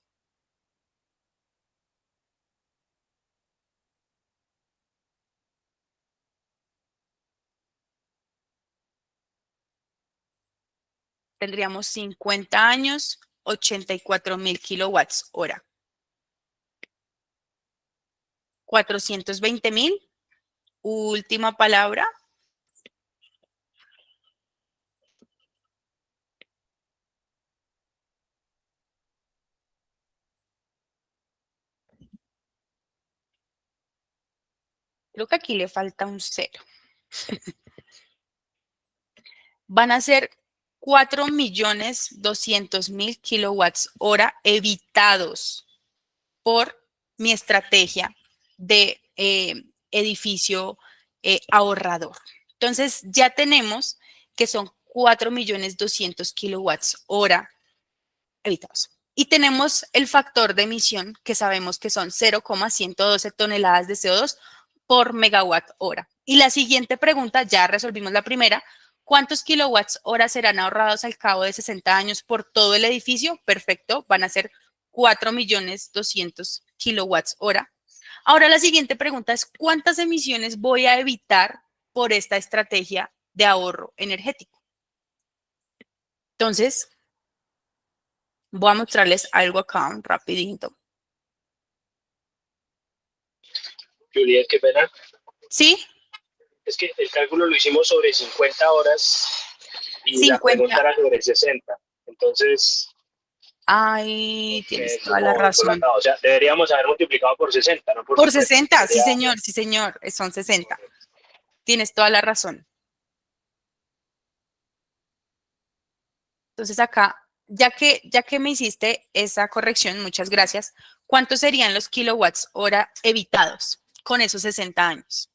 Tendríamos 50 años, 84,000 kilowatts hora. 420,000. Última palabra. Creo que aquí le falta un 0. Van a ser 4,200,000 kilowatts hora evitados por mi estrategia de edificio ahorrador. Entonces, ya tenemos que son 4,200,000 kilowatts hora evitados. Y tenemos el factor de emisión que sabemos que son 0,112 toneladas de CO2 por megawatt hora. Y la siguiente pregunta, ya resolvimos la primera, ¿Cuántos kilowatts hora serán ahorrados al cabo de 60 años por todo el edificio? Perfecto, van a ser 4.200.000 kilowatts hora. Ahora la siguiente pregunta es, ¿cuántas emisiones voy a evitar por esta estrategia de ahorro energético? Entonces, voy a mostrarles algo acá rapidito. Juliet, qué pena. ¿Sí? Es que el cálculo lo hicimos sobre 50 horas y la 50. pregunta era sobre 60. Entonces, Ay, tienes toda la como razón. embolatado. O sea, deberíamos haber multiplicado por 60, no por Por 50. 60, sí Sería- señor, son 60. Tienes toda la razón. Entonces acá, ya que me hiciste esa corrección, muchas gracias. ¿Cuántos serían los kilowatts hora evitados con esos 60 años?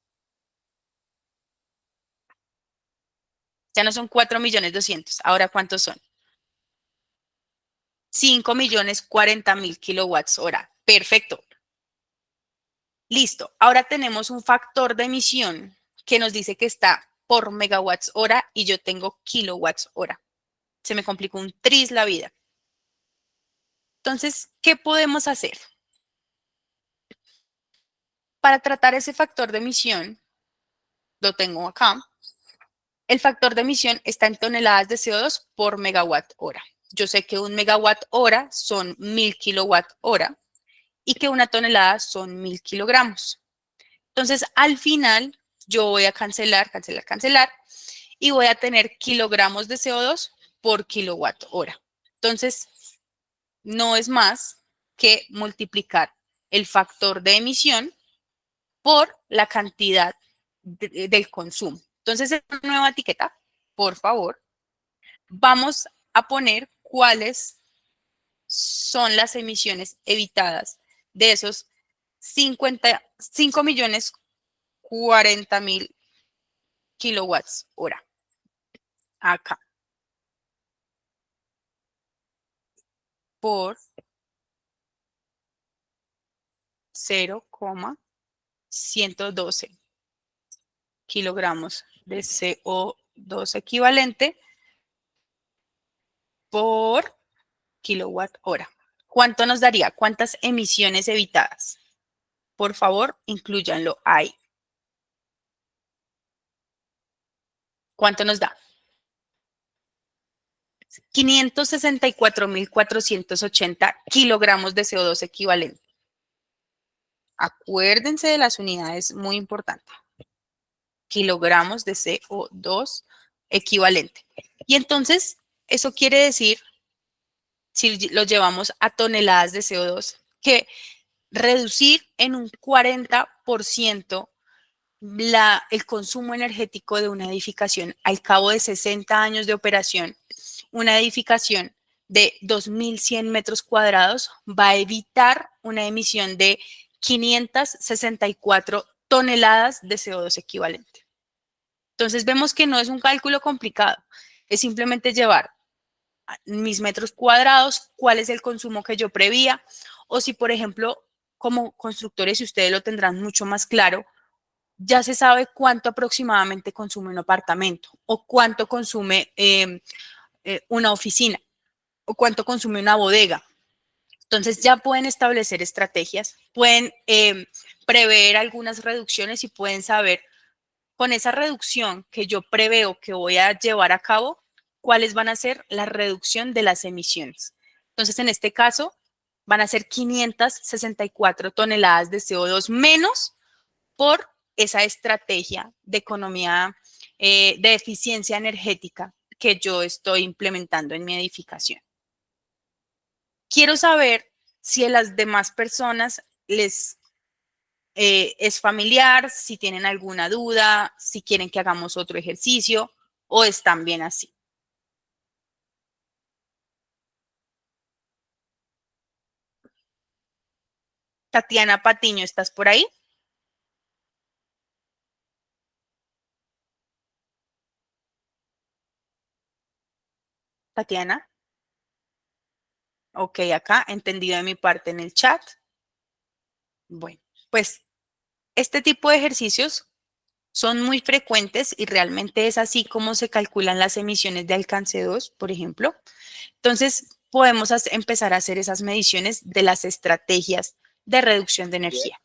Ya no son 4.200.000. Ahora, ¿cuántos son? 5.040.000 kilowatts hora. Perfecto. Listo. Ahora tenemos un factor de emisión que nos dice que está por megawatts hora y yo tengo kilowatts hora. Se me complicó un tris la vida. Entonces, ¿qué podemos hacer? Para tratar ese factor de emisión, lo tengo acá. El factor de emisión está en toneladas de CO2 por megawatt hora. Yo sé que un megawatt hora son 1.000 kilowatt hora y que una tonelada son 1.000 kilogramos. Entonces, al final, yo voy a cancelar y voy a tener kilogramos de CO2 por kilowatt hora. Entonces, no es más que multiplicar el factor de emisión por la cantidad del consumo. Entonces, en una nueva etiqueta, por favor, vamos a poner cuáles son las emisiones evitadas de esos 5.040.000 kilowatts hora. Acá. Por 0,112 kilogramos de CO2 equivalente por kilowatt hora. ¿Cuánto nos daría? ¿Cuántas emisiones evitadas? Por favor, inclúyanlo ahí. ¿Cuánto nos da? 564.480 kilogramos de CO2 equivalente. Acuérdense de las unidades, muy importante. Kilogramos de CO2 equivalente. Y entonces, eso quiere decir, si lo llevamos a toneladas de CO2, que reducir en un 40% el consumo energético de una edificación al cabo de 60 años de operación, una edificación de 2.100 metros cuadrados va a evitar una emisión de 564 toneladas de CO2 equivalente. Entonces vemos que no es un cálculo complicado, es simplemente llevar mis metros cuadrados, cuál es el consumo que yo prevía, o si, por ejemplo, como constructores, y ustedes lo tendrán mucho más claro, ya se sabe cuánto aproximadamente consume un apartamento o cuánto consume una oficina o cuánto consume una bodega. Entonces ya pueden establecer estrategias, pueden prever algunas reducciones y pueden saber con esa reducción que yo preveo que voy a llevar a cabo, cuáles van a ser la reducción de las emisiones. Entonces, en este caso, van a ser 564 toneladas de CO2 menos por esa estrategia de economía, de eficiencia energética que yo estoy implementando en mi edificación. Quiero saber si a las demás personas les es familiar, si tienen alguna duda, si quieren que hagamos otro ejercicio o están bien así. Tatiana Patiño, ¿estás por ahí? Tatiana. Ok, acá, entendido de mi parte en el chat. Bueno, pues este tipo de ejercicios son muy frecuentes y realmente es así como se calculan las emisiones de alcance 2, por ejemplo. Entonces, podemos empezar a hacer esas mediciones de las estrategias de reducción de energía.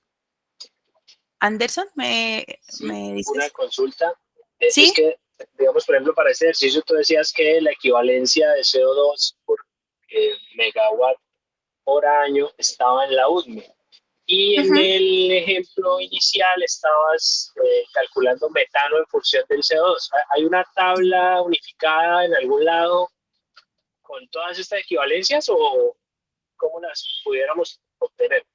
Anderson, Sí, ¿me dices? una consulta. ¿Sí? Es que, digamos, por ejemplo, para este ejercicio tú decías que la equivalencia de CO2 por megawatt por año estaba en la UDME. Y en el ejemplo inicial estabas calculando metano en función del CO2. ¿Hay una tabla unificada en algún lado con todas estas equivalencias o cómo las pudiéramos obtener?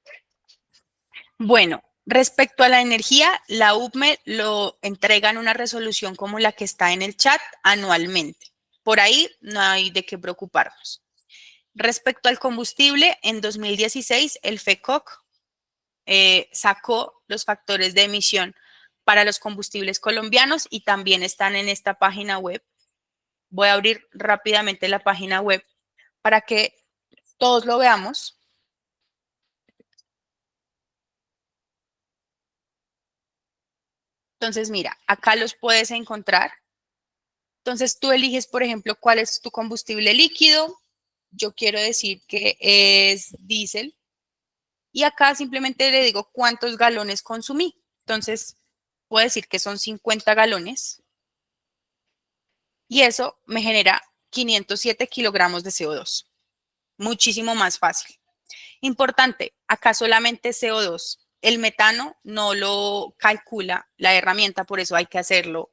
Bueno, respecto a la energía, la UPME lo entrega en una resolución como la que está en el chat anualmente. Por ahí no hay de qué preocuparnos. Respecto al combustible, en 2016 el FECOC sacó los factores de emisión para los combustibles colombianos y también están en esta página web. Voy a abrir rápidamente la página web para que todos lo veamos. Entonces, mira, acá los puedes encontrar. Entonces, tú eliges, por ejemplo, cuál es tu combustible líquido. Yo quiero decir que es diésel. Y acá simplemente le digo cuántos galones consumí. Entonces, puedo decir que son 50 galones. Y eso me genera 507 kilogramos de CO2. Muchísimo más fácil. Importante, acá solamente CO2. El metano no lo calcula la herramienta, por eso hay que hacerlo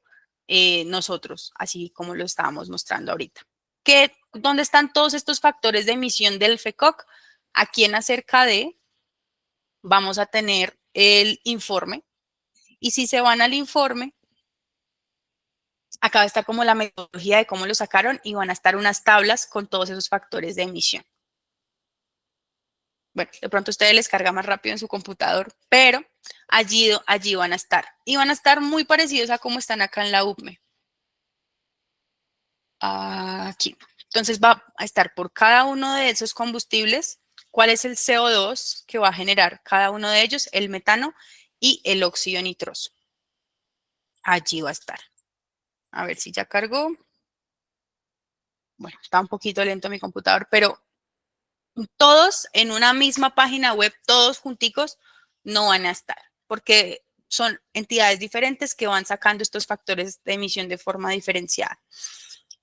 nosotros, así como lo estábamos mostrando ahorita. ¿Dónde están todos estos factores de emisión del FECOC? Aquí en acerca de, vamos a tener el informe. Y si se van al informe, acá está como la metodología de cómo lo sacaron y van a estar unas tablas con todos esos factores de emisión. Bueno, de pronto a ustedes les carga más rápido en su computador, pero allí van a estar. Y van a estar muy parecidos a cómo están acá en la UPME. Aquí. Entonces va a estar por cada uno de esos combustibles, cuál es el CO2 que va a generar cada uno de ellos, el metano y el óxido nitroso. Allí va a estar. A ver si ya cargó. Bueno, está un poquito lento mi computador, pero todos en una misma página web, todos junticos, no van a estar, porque son entidades diferentes que van sacando estos factores de emisión de forma diferenciada.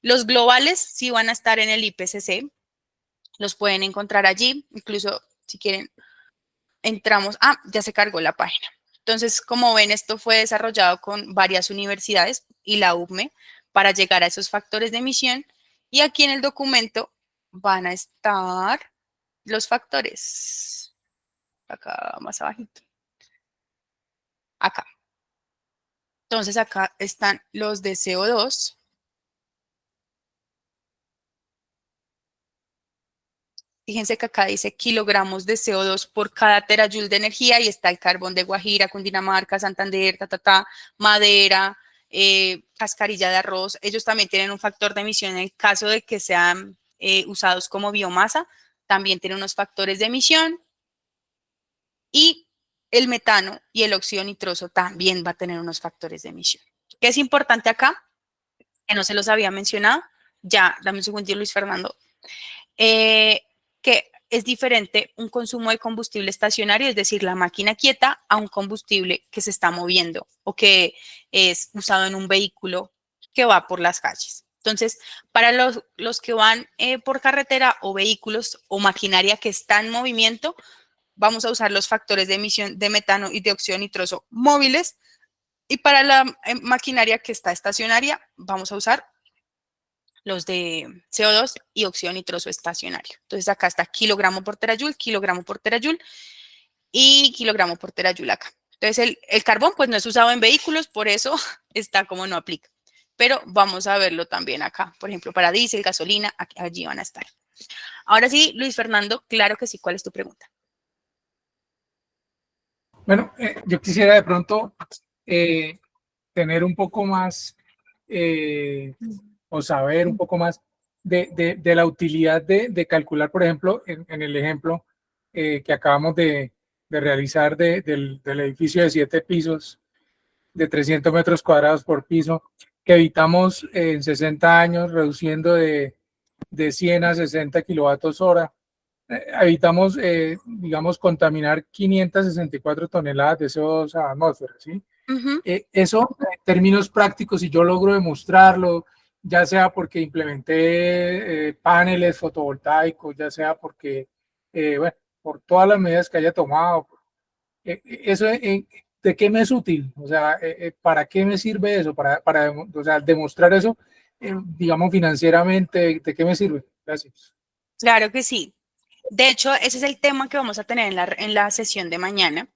Los globales sí van a estar en el IPCC, los pueden encontrar allí, incluso si quieren, entramos, ya se cargó la página. Entonces, como ven, esto fue desarrollado con varias universidades y la UPME para llegar a esos factores de emisión, y aquí en el documento van a estar los factores. Acá más abajito. Acá. Entonces acá están los de CO2. Fíjense que acá dice kilogramos de CO2 por cada terajoule de energía y está el carbón de Guajira, Cundinamarca, Santander, madera, cascarilla de arroz. Ellos también tienen un factor de emisión en el caso de que sean usados como biomasa. También tienen unos factores de emisión. Y el metano y el óxido nitroso también va a tener unos factores de emisión. ¿Qué es importante acá? Que no se los había mencionado. Ya, dame un segundo, Luis Fernando. Que es diferente un consumo de combustible estacionario, es decir, la máquina quieta, a un combustible que se está moviendo o que es usado en un vehículo que va por las calles. Entonces, para los que van por carretera o vehículos o maquinaria que está en movimiento, vamos a usar los factores de emisión de metano y de óxido nitroso móviles. Y para la maquinaria que está estacionaria, vamos a usar los de CO2 y óxido nitroso estacionario. Entonces acá está kilogramo por terajoule y kilogramo por terajoule acá. Entonces el carbón pues no es usado en vehículos, por eso está como no aplica. Pero vamos a verlo también acá. Por ejemplo, para diésel, gasolina, allí van a estar. Ahora sí, Luis Fernando, claro que sí. ¿Cuál es tu pregunta? Bueno, yo quisiera de pronto tener un poco más o saber un poco más de la utilidad de calcular, por ejemplo, en el ejemplo que acabamos de realizar del edificio de 7 pisos, de 300 metros cuadrados por piso, que evitamos en 60 años reduciendo de 100 a 60 kilovatios hora. Evitamos, digamos, contaminar 564 toneladas de CO2 a la atmósfera, ¿sí? Eso, en términos prácticos, si yo logro demostrarlo, ya sea porque implementé paneles fotovoltaicos, ya sea porque, bueno, por todas las medidas que haya tomado, eso, ¿de qué me es útil? O sea, ¿para qué me sirve eso? O sea, demostrar eso, digamos, financieramente, ¿de qué me sirve? Gracias. Claro que sí. De hecho, ese es el tema que vamos a tener en la sesión de mañana.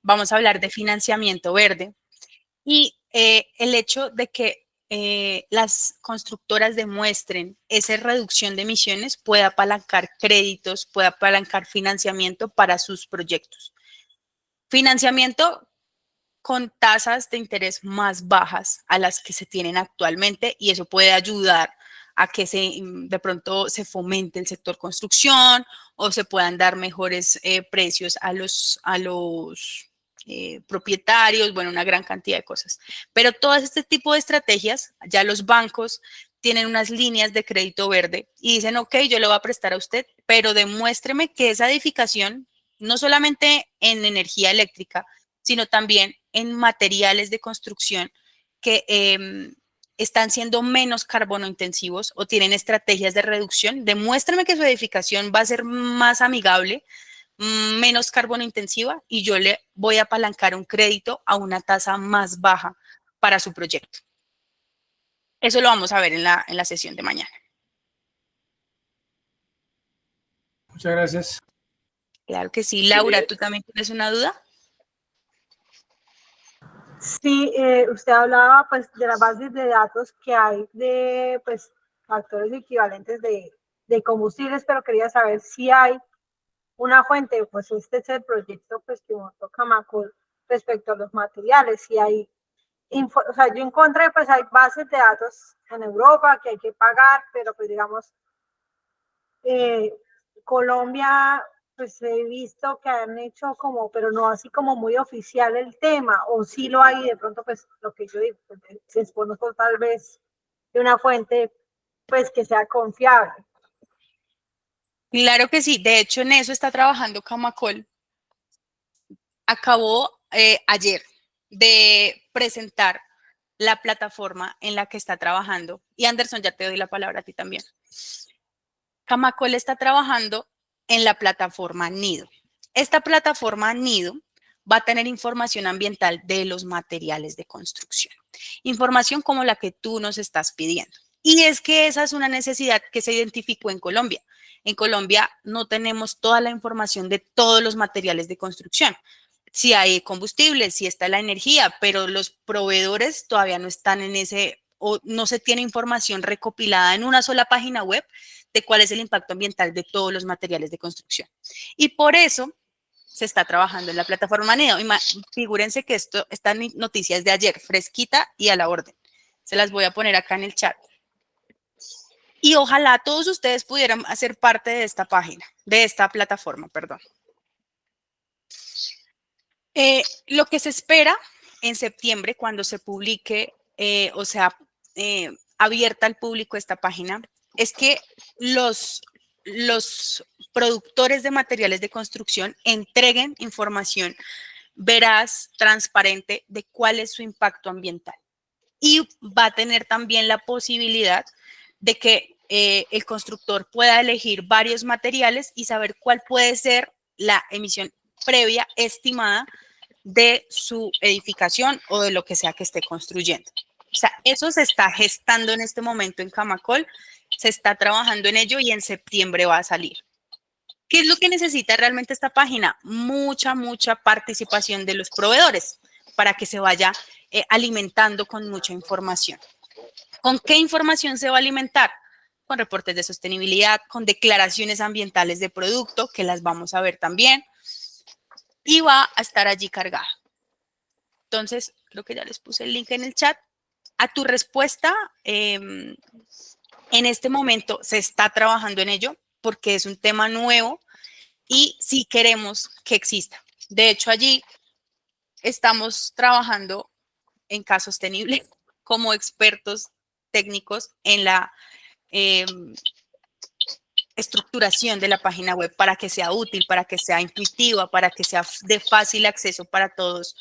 Vamos a hablar de financiamiento verde y el hecho de que las constructoras demuestren esa reducción de emisiones puede apalancar créditos, puede apalancar financiamiento para sus proyectos. Financiamiento con tasas de interés más bajas a las que se tienen actualmente y eso puede ayudar a que de pronto se fomente el sector construcción o se puedan dar mejores precios a los propietarios, bueno, una gran cantidad de cosas. Pero todo este tipo de estrategias, ya los bancos tienen unas líneas de crédito verde y dicen, ok, yo le voy a prestar a usted, pero demuéstreme que esa edificación, no solamente en energía eléctrica, sino también en materiales de construcción que están siendo menos carbono intensivos o tienen estrategias de reducción. Demuéstrame que su edificación va a ser más amigable, menos carbono intensiva y yo le voy a apalancar un crédito a una tasa más baja para su proyecto. Eso lo vamos a ver en la sesión de mañana. Muchas gracias. Claro que sí. Laura, ¿tú también tienes una duda? Sí, usted hablaba pues de las bases de datos que hay de pues factores equivalentes de combustibles, pero quería saber si hay una fuente, pues este es el proyecto pues que montó Camacol respecto a los materiales, si hay, o sea, yo encontré pues hay bases de datos en Europa que hay que pagar, pero pues digamos, Colombia, pues he visto que han hecho como, pero no así como muy oficial el tema, o sí lo hay, de pronto pues lo que yo digo, pues, desconozco tal vez de una fuente pues que sea confiable. Claro que sí, de hecho en eso está trabajando Camacol. Acabó ayer de presentar la plataforma en la que está trabajando. Y Anderson, ya te doy la palabra a ti también. Camacol está trabajando en la plataforma Nido. Esta plataforma Nido va a tener información ambiental de los materiales de construcción. Información como la que tú nos estás pidiendo. Y es que esa es una necesidad que se identificó en Colombia. En Colombia no tenemos toda la información de todos los materiales de construcción. Si hay combustible, si está la energía, pero los proveedores todavía no están en ese, o no se tiene información recopilada en una sola página web de cuál es el impacto ambiental de todos los materiales de construcción. Y por eso se está trabajando en la plataforma Nido. Figúrense que esta noticia es de ayer, fresquita y a la orden. Se las voy a poner acá en el chat. Y ojalá todos ustedes pudieran hacer parte de esta página, de esta plataforma, perdón. Lo que se espera en septiembre, cuando se publique, o sea, abierta al público esta página, es que los productores de materiales de construcción entreguen información veraz, transparente de cuál es su impacto ambiental. Y va a tener también la posibilidad de que el constructor pueda elegir varios materiales y saber cuál puede ser la emisión previa estimada de su edificación o de lo que sea que esté construyendo. O sea, eso se está gestando en este momento en Camacol, se está trabajando en ello y en septiembre va a salir. ¿Qué es lo que necesita realmente esta página? Mucha participación de los proveedores para que se vaya alimentando con mucha información. ¿Con qué información se va a alimentar? Con reportes de sostenibilidad, con declaraciones ambientales de producto, que las vamos a ver también, y va a estar allí cargada. Entonces, creo que ya les puse el link en el chat. A tu respuesta, en este momento se está trabajando en ello porque es un tema nuevo y sí queremos que exista. De hecho, allí estamos trabajando en K Sostenible como expertos técnicos en la estructuración de la página web para que sea útil, para que sea intuitiva, para que sea de fácil acceso para todos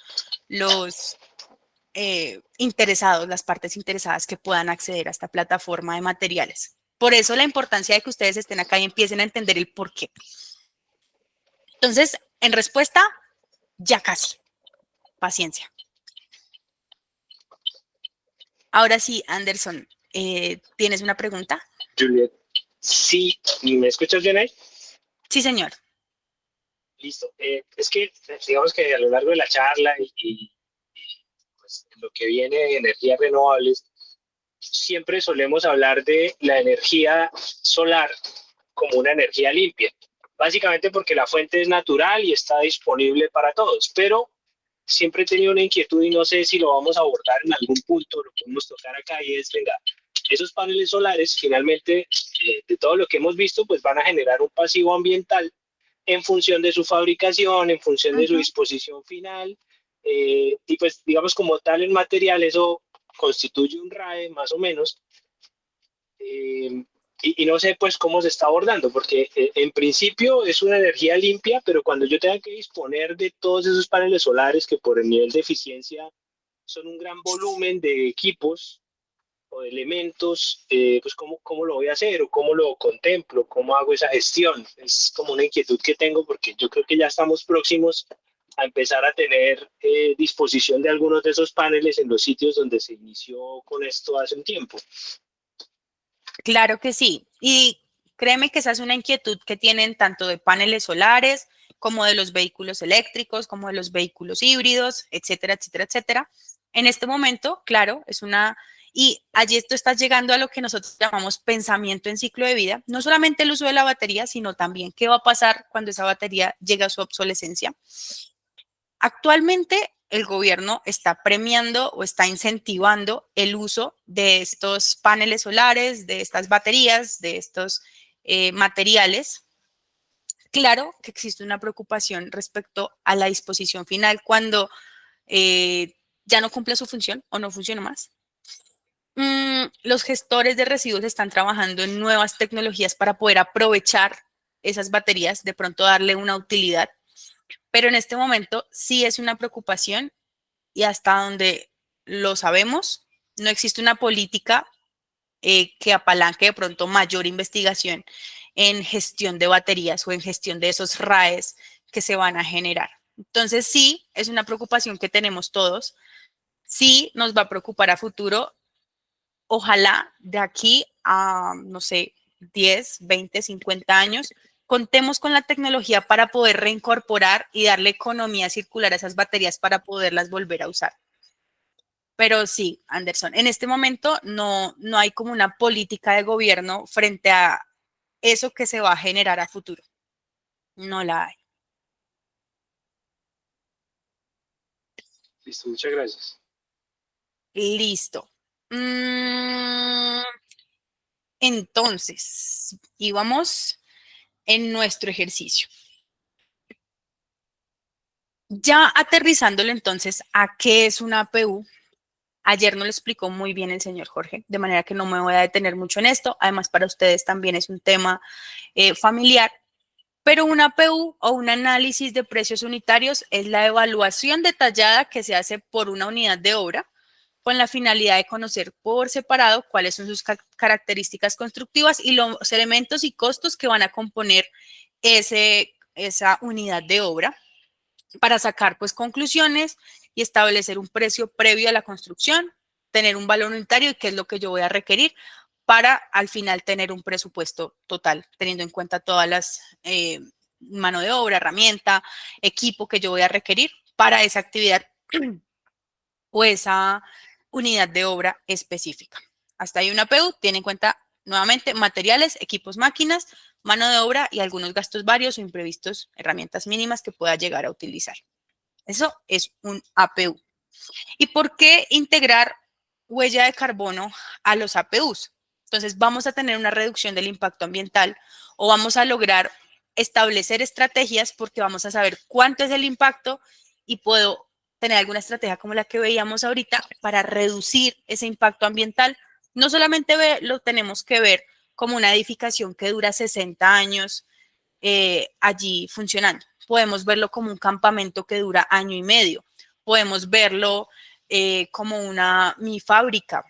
los interesados, las partes interesadas que puedan acceder a esta plataforma de materiales. Por eso la importancia de que ustedes estén acá y empiecen a entender el por qué. Entonces, en respuesta, ya casi. Paciencia. Ahora sí, Anderson, ¿tienes una pregunta? Juliet, sí, ¿me escuchas bien ahí? Sí, señor. Listo. Es que, digamos que a lo largo de la charla y pues, lo que viene de energías renovables, siempre solemos hablar de la energía solar como una energía limpia. Básicamente porque la fuente es natural y está disponible para todos, pero siempre he tenido una inquietud y no sé si lo vamos a abordar en algún punto, lo podemos tocar acá y es, venga, esos paneles solares finalmente, de todo lo que hemos visto, pues van a generar un pasivo ambiental en función de su fabricación, en función de su disposición final, y pues digamos como tal el material, eso constituye un RAE más o menos, y no sé pues cómo se está abordando, porque en principio es una energía limpia, pero cuando yo tenga que disponer de todos esos paneles solares que por el nivel de eficiencia son un gran volumen de equipos o de elementos, pues cómo lo voy a hacer o cómo lo contemplo, cómo hago esa gestión. Es como una inquietud que tengo porque yo creo que ya estamos próximos a empezar a tener disposición de algunos de esos paneles en los sitios donde se inició con esto hace un tiempo. Claro que sí. Y créeme que esa es una inquietud que tienen tanto de paneles solares como de los vehículos eléctricos, como de los vehículos híbridos, etcétera, etcétera, etcétera. En este momento, claro, es una... Y allí esto está llegando a lo que nosotros llamamos pensamiento en ciclo de vida. No solamente el uso de la batería, sino también qué va a pasar cuando esa batería llegue a su obsolescencia. Actualmente, el gobierno está premiando o está incentivando el uso de estos paneles solares, de estas baterías, de estos materiales. Claro que existe una preocupación respecto a la disposición final cuando ya no cumple su función o no funciona más. Los gestores de residuos están trabajando en nuevas tecnologías para poder aprovechar esas baterías, de pronto darle una utilidad. Pero en este momento sí es una preocupación y hasta donde lo sabemos, no existe una política que apalanque de pronto mayor investigación en gestión de baterías o en gestión de esos RAEs que se van a generar. Entonces sí, es una preocupación que tenemos todos. Sí nos va a preocupar a futuro. Ojalá de aquí a, no sé, 10, 20, 50 años, contemos con la tecnología para poder reincorporar y darle economía circular a esas baterías para poderlas volver a usar. Pero sí, Anderson, en este momento no hay como una política de gobierno frente a eso que se va a generar a futuro. No la hay. Listo, muchas gracias. Listo. Entonces, íbamos en nuestro ejercicio. Ya aterrizándolo entonces a qué es una APU. Ayer nos lo explicó muy bien el señor Jorge, de manera que no me voy a detener mucho en esto. Además, para ustedes también es un tema familiar. Pero una APU o un análisis de precios unitarios es la evaluación detallada que se hace por una unidad de obra con la finalidad de conocer por separado cuáles son sus características constructivas y los elementos y costos que van a componer esa unidad de obra para sacar pues conclusiones y establecer un precio previo a la construcción, tener un valor unitario y qué es lo que yo voy a requerir para al final tener un presupuesto total, teniendo en cuenta todas las mano de obra, herramienta, equipo que yo voy a requerir para esa actividad o esa unidad de obra específica. Hasta ahí una PU, tiene en cuenta nuevamente materiales, equipos, máquinas, mano de obra y algunos gastos varios o imprevistos, herramientas mínimas que pueda llegar a utilizar. Eso es un APU. ¿Y por qué integrar huella de carbono a los APUs? Entonces vamos a tener una reducción del impacto ambiental o vamos a lograr establecer estrategias porque vamos a saber cuánto es el impacto y puedo tener alguna estrategia como la que veíamos ahorita para reducir ese impacto ambiental. No solamente lo tenemos que ver como una edificación que dura 60 años allí funcionando. Podemos verlo como un campamento que dura año y medio. Podemos verlo como mi fábrica.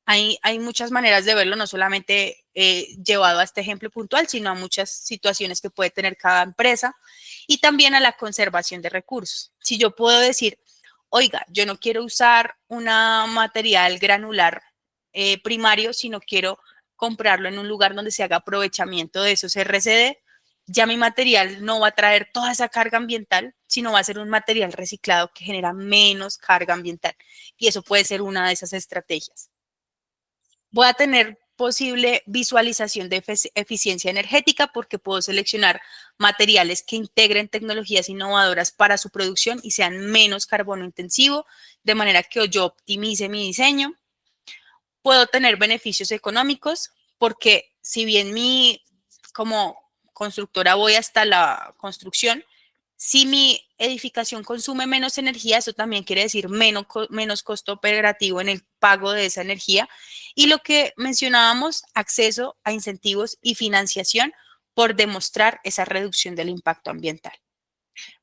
Hay muchas maneras de verlo, no solamente llevado a este ejemplo puntual, sino a muchas situaciones que puede tener cada empresa y también a la conservación de recursos. Si yo puedo decir, oiga, yo no quiero usar un material granular primario, sino quiero comprarlo en un lugar donde se haga aprovechamiento de esos RCD, ya mi material no va a traer toda esa carga ambiental, sino va a ser un material reciclado que genera menos carga ambiental. Y eso puede ser una de esas estrategias. Voy a tener posible visualización de eficiencia energética porque puedo seleccionar materiales que integren tecnologías innovadoras para su producción y sean menos carbono intensivo, de manera que yo optimice mi diseño. Puedo tener beneficios económicos porque si bien como constructora voy hasta la construcción, si mi edificación consume menos energía, eso también quiere decir menos costo operativo en el pago de esa energía. Y lo que mencionábamos, acceso a incentivos y financiación por demostrar esa reducción del impacto ambiental.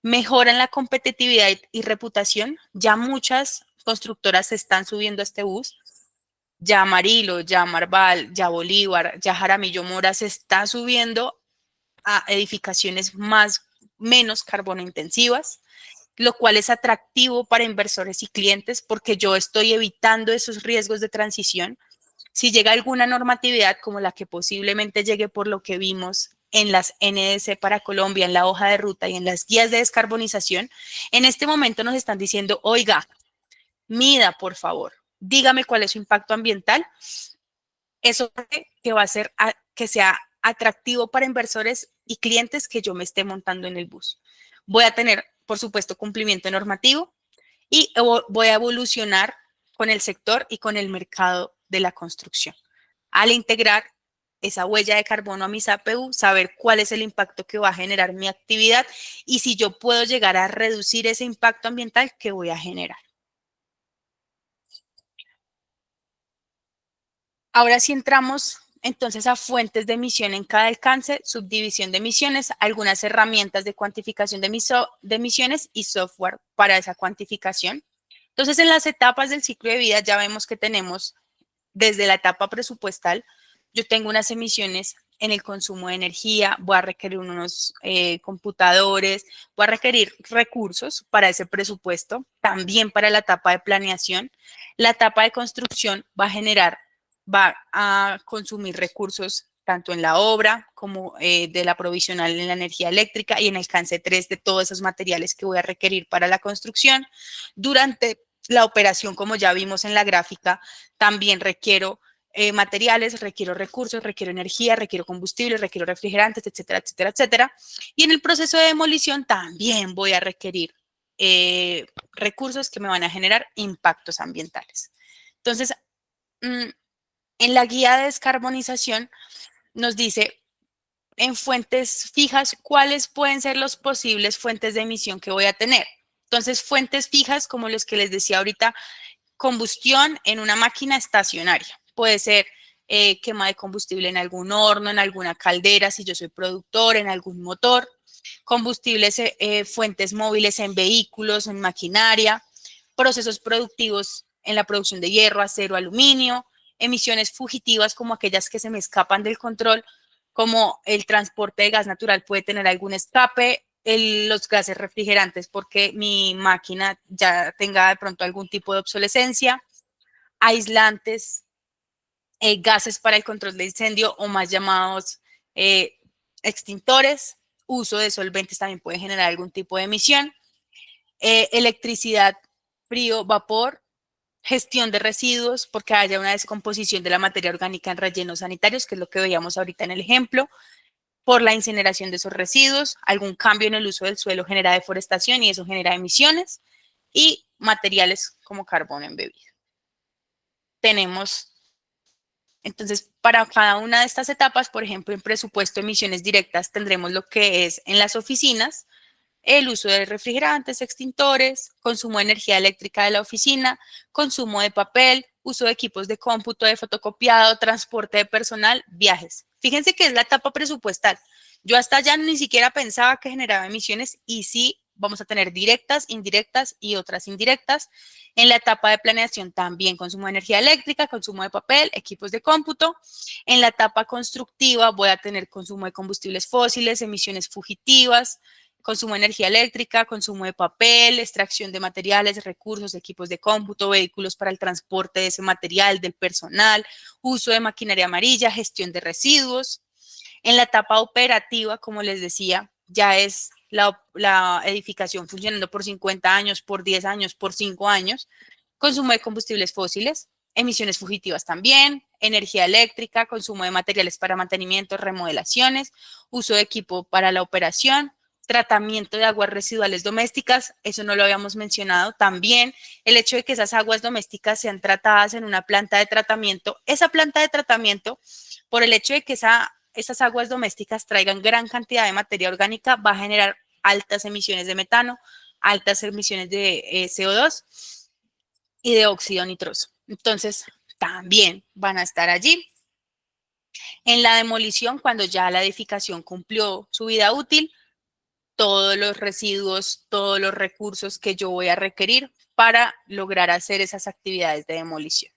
Mejoran la competitividad y reputación. Ya muchas constructoras se están subiendo a este bus. Ya Amarillo, ya Marval, ya Bolívar, ya Jaramillo Mora se está subiendo a edificaciones menos carbono intensivas, lo cual es atractivo para inversores y clientes porque yo estoy evitando esos riesgos de transición. Si llega alguna normatividad como la que posiblemente llegue por lo que vimos en las NDC para Colombia, en la hoja de ruta y en las guías de descarbonización, en este momento nos están diciendo, oiga, mida por favor, dígame cuál es su impacto ambiental. Eso que va a hacer que sea atractivo para inversores y clientes que yo me esté montando en el bus. Voy a tener, por supuesto, cumplimiento normativo y voy a evolucionar con el sector y con el mercado de la construcción. Al integrar esa huella de carbono a mis APU, saber cuál es el impacto que va a generar mi actividad y si yo puedo llegar a reducir ese impacto ambiental que voy a generar. Ahora sí entramos entonces a fuentes de emisión en cada alcance, subdivisión de emisiones, algunas herramientas de cuantificación de emisiones y software para esa cuantificación. Entonces, en las etapas del ciclo de vida ya vemos que tenemos desde la etapa presupuestal, yo tengo unas emisiones en el consumo de energía, voy a requerir unos computadores, voy a requerir recursos para ese presupuesto, también para la etapa de planeación. La etapa de construcción va a consumir recursos tanto en la obra como de la provisional en la energía eléctrica y en el alcance 3 de todos esos materiales que voy a requerir para la construcción. Durante la operación, como ya vimos en la gráfica, también requiero materiales, requiero recursos, requiero energía, requiero combustible, requiero refrigerantes, etcétera, etcétera, etcétera. Y en el proceso de demolición también voy a requerir recursos que me van a generar impactos ambientales. Entonces, en la guía de descarbonización nos dice en fuentes fijas cuáles pueden ser los posibles fuentes de emisión que voy a tener. Entonces, fuentes fijas, como los que les decía ahorita, combustión en una máquina estacionaria. Puede ser quema de combustible en algún horno, en alguna caldera, si yo soy productor, en algún motor. Combustibles, fuentes móviles en vehículos, en maquinaria. Procesos productivos en la producción de hierro, acero, aluminio. Emisiones fugitivas como aquellas que se me escapan del control, como el transporte de gas natural puede tener algún escape, los gases refrigerantes porque mi máquina ya tenga de pronto algún tipo de obsolescencia, aislantes, gases para el control de incendio o más llamados extintores, uso de solventes también puede generar algún tipo de emisión, electricidad, frío, vapor, gestión de residuos porque haya una descomposición de la materia orgánica en rellenos sanitarios, que es lo que veíamos ahorita en el ejemplo, por la incineración de esos residuos, algún cambio en el uso del suelo genera deforestación y eso genera emisiones, y materiales como carbono embebido. Tenemos, entonces, para cada una de estas etapas, por ejemplo, en presupuesto emisiones directas tendremos lo que es en las oficinas, el uso de refrigerantes, extintores, consumo de energía eléctrica de la oficina, consumo de papel, uso de equipos de cómputo, de fotocopiado, transporte de personal, viajes. Fíjense que es la etapa presupuestal. Yo hasta allá ni siquiera pensaba que generaba emisiones y sí vamos a tener directas, indirectas y otras indirectas. En la etapa de planeación también consumo de energía eléctrica, consumo de papel, equipos de cómputo. En la etapa constructiva voy a tener consumo de combustibles fósiles, emisiones fugitivas, consumo de energía eléctrica, consumo de papel, extracción de materiales, recursos, equipos de cómputo, vehículos para el transporte de ese material, del personal, uso de maquinaria amarilla, gestión de residuos. En la etapa operativa, como les decía, ya es la edificación funcionando por 50 años, por 10 años, por 5 años, consumo de combustibles fósiles, emisiones fugitivas también, energía eléctrica, consumo de materiales para mantenimiento, remodelaciones, uso de equipo para la operación, tratamiento de aguas residuales domésticas, eso no lo habíamos mencionado, también el hecho de que esas aguas domésticas sean tratadas en una planta de tratamiento, esa planta de tratamiento, por el hecho de que esas aguas domésticas traigan gran cantidad de materia orgánica, va a generar altas emisiones de metano, altas emisiones de CO2 y de óxido nitroso. Entonces, también van a estar allí. En la demolición, cuando ya la edificación cumplió su vida útil, todos los residuos, todos los recursos que yo voy a requerir para lograr hacer esas actividades de demolición.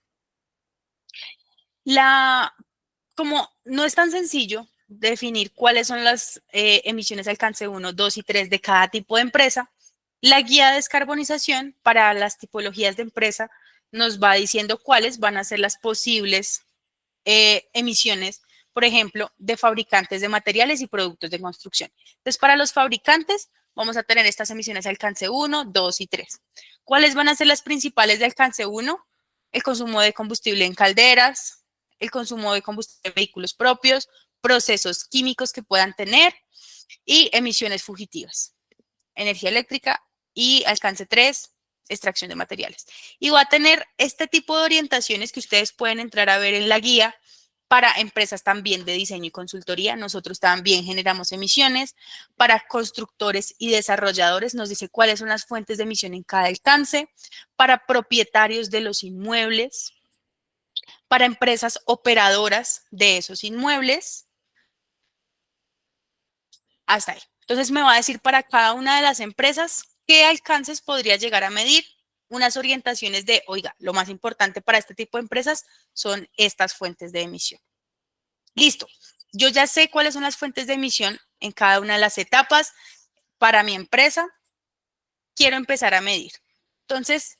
Como no es tan sencillo definir cuáles son las emisiones de alcance 1, 2 y 3 de cada tipo de empresa, la guía de descarbonización para las tipologías de empresa nos va diciendo cuáles van a ser las posibles emisiones, por ejemplo, de fabricantes de materiales y productos de construcción. Entonces, para los fabricantes vamos a tener estas emisiones de alcance 1, 2 y 3. ¿Cuáles van a ser las principales de alcance 1? El consumo de combustible en calderas, el consumo de combustible de vehículos propios, procesos químicos que puedan tener y emisiones fugitivas, energía eléctrica y alcance 3, extracción de materiales. Y va a tener este tipo de orientaciones que ustedes pueden entrar a ver en la guía para empresas también de diseño y consultoría. Nosotros también generamos emisiones. Para constructores y desarrolladores nos dice cuáles son las fuentes de emisión en cada alcance. Para propietarios de los inmuebles. Para empresas operadoras de esos inmuebles. Hasta ahí. Entonces me va a decir para cada una de las empresas qué alcances podría llegar a medir, unas orientaciones de, oiga, lo más importante para este tipo de empresas son estas fuentes de emisión. Listo, yo ya sé cuáles son las fuentes de emisión en cada una de las etapas. Para mi empresa, quiero empezar a medir. Entonces,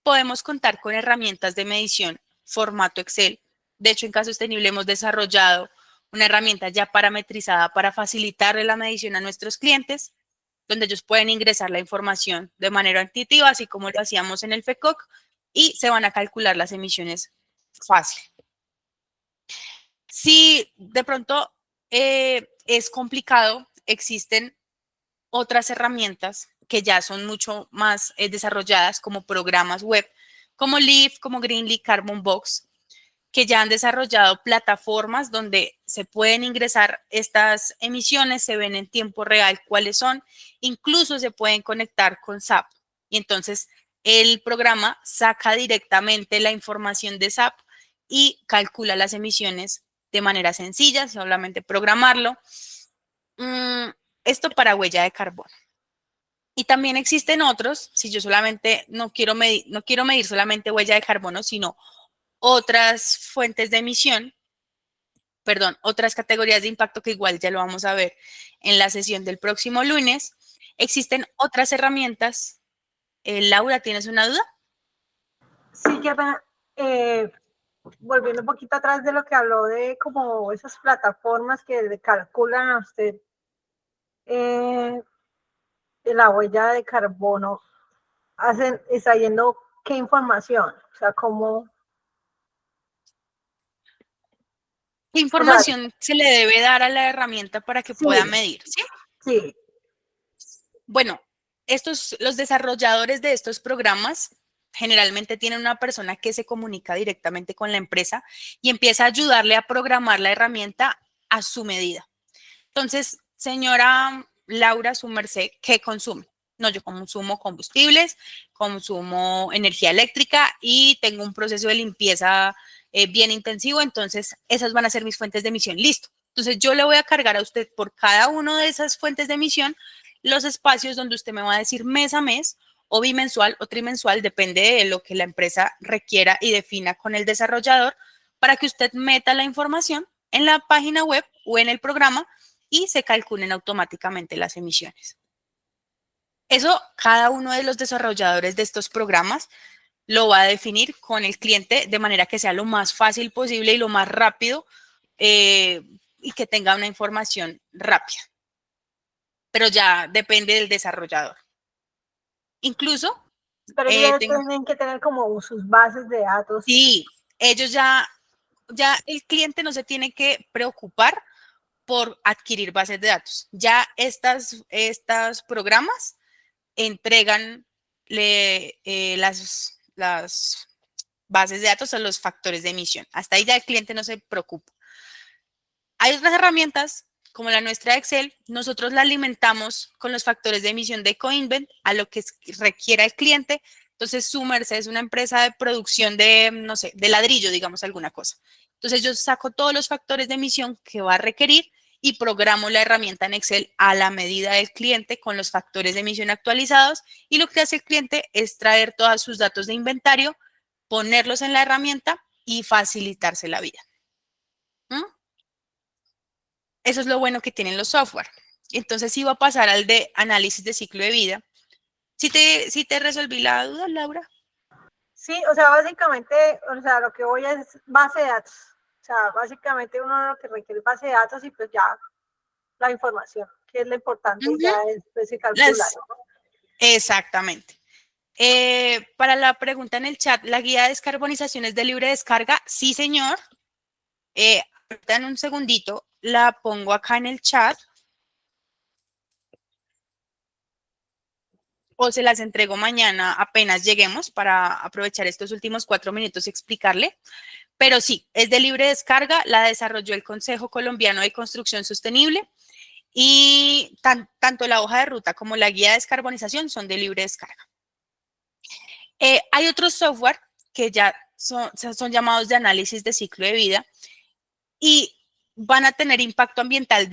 podemos contar con herramientas de medición, formato Excel. De hecho, en Casa Sostenible hemos desarrollado una herramienta ya parametrizada para facilitarle la medición a nuestros clientes, donde ellos pueden ingresar la información de manera intuitiva, así como lo hacíamos en el FECOC, y se van a calcular las emisiones fácil. Si de pronto es complicado, existen otras herramientas que ya son mucho más desarrolladas, como programas web, como Leaf, como Greenly, Carbon Box, que ya han desarrollado plataformas donde se pueden ingresar estas emisiones, se ven en tiempo real cuáles son, incluso se pueden conectar con SAP. Y entonces el programa saca directamente la información de SAP y calcula las emisiones de manera sencilla, solamente programarlo. Esto para huella de carbono. Y también existen otros, si yo solamente no quiero medir solamente huella de carbono, sino otras fuentes de emisión, otras categorías de impacto que igual ya lo vamos a ver en la sesión del próximo lunes. Existen otras herramientas. Laura, ¿tienes una duda? Sí, volviendo un poquito atrás de lo que habló de como esas plataformas que le calculan a usted la huella de carbono, extrayendo qué información, o sea, cómo... ¿Qué información se le debe dar a la herramienta para que pueda medir? ¿Sí? Sí. Bueno, los desarrolladores de estos programas generalmente tienen una persona que se comunica directamente con la empresa y empieza a ayudarle a programar la herramienta a su medida. Entonces, señora Laura, su merced, ¿qué consume? No, yo consumo combustibles, consumo energía eléctrica y tengo un proceso de limpieza bien intensivo, entonces esas van a ser mis fuentes de emisión. Listo. Entonces yo le voy a cargar a usted por cada una de esas fuentes de emisión los espacios donde usted me va a decir mes a mes o bimensual o trimensual, depende de lo que la empresa requiera y defina con el desarrollador, para que usted meta la información en la página web o en el programa y se calculen automáticamente las emisiones. Eso cada uno de los desarrolladores de estos programas lo va a definir con el cliente de manera que sea lo más fácil posible y lo más rápido y que tenga una información rápida. Pero ya depende del desarrollador. Incluso... Pero ellos tienen que tener como sus bases de datos. Sí, ellos ya el cliente no se tiene que preocupar por adquirir bases de datos. Ya estos programas entregan las bases de datos a los factores de emisión. Hasta ahí ya el cliente no se preocupa. Hay otras herramientas, como la nuestra Excel, nosotros la alimentamos con los factores de emisión de Coinvent a lo que requiera el cliente. Entonces, Sumerce es una empresa de producción de, no sé, de ladrillo, digamos, alguna cosa. Entonces, yo saco todos los factores de emisión que va a requerir y programo la herramienta en Excel a la medida del cliente con los factores de emisión actualizados, y lo que hace el cliente es traer todos sus datos de inventario, ponerlos en la herramienta y facilitarse la vida. Eso es lo bueno que tienen los software. Entonces, iba a pasar al de análisis de ciclo de vida. ¿Sí te resolví la duda, Laura? Sí, o sea, básicamente, o sea, lo que voy es base de datos. O sea, básicamente uno lo que requiere es base de datos y pues ya la información, que es lo importante, ya después se calcula. Exactamente. Para la pregunta en el chat, ¿la guía de descarbonización es de libre descarga? Sí, señor. Ahorita en un segundito la pongo acá en el chat. O se las entrego mañana apenas lleguemos para aprovechar estos últimos 4 minutos y explicarle. Pero sí, es de libre descarga, la desarrolló el Consejo Colombiano de Construcción Sostenible y tanto la hoja de ruta como la guía de descarbonización son de libre descarga. Hay otros software que ya son llamados de análisis de ciclo de vida y van a tener impacto ambiental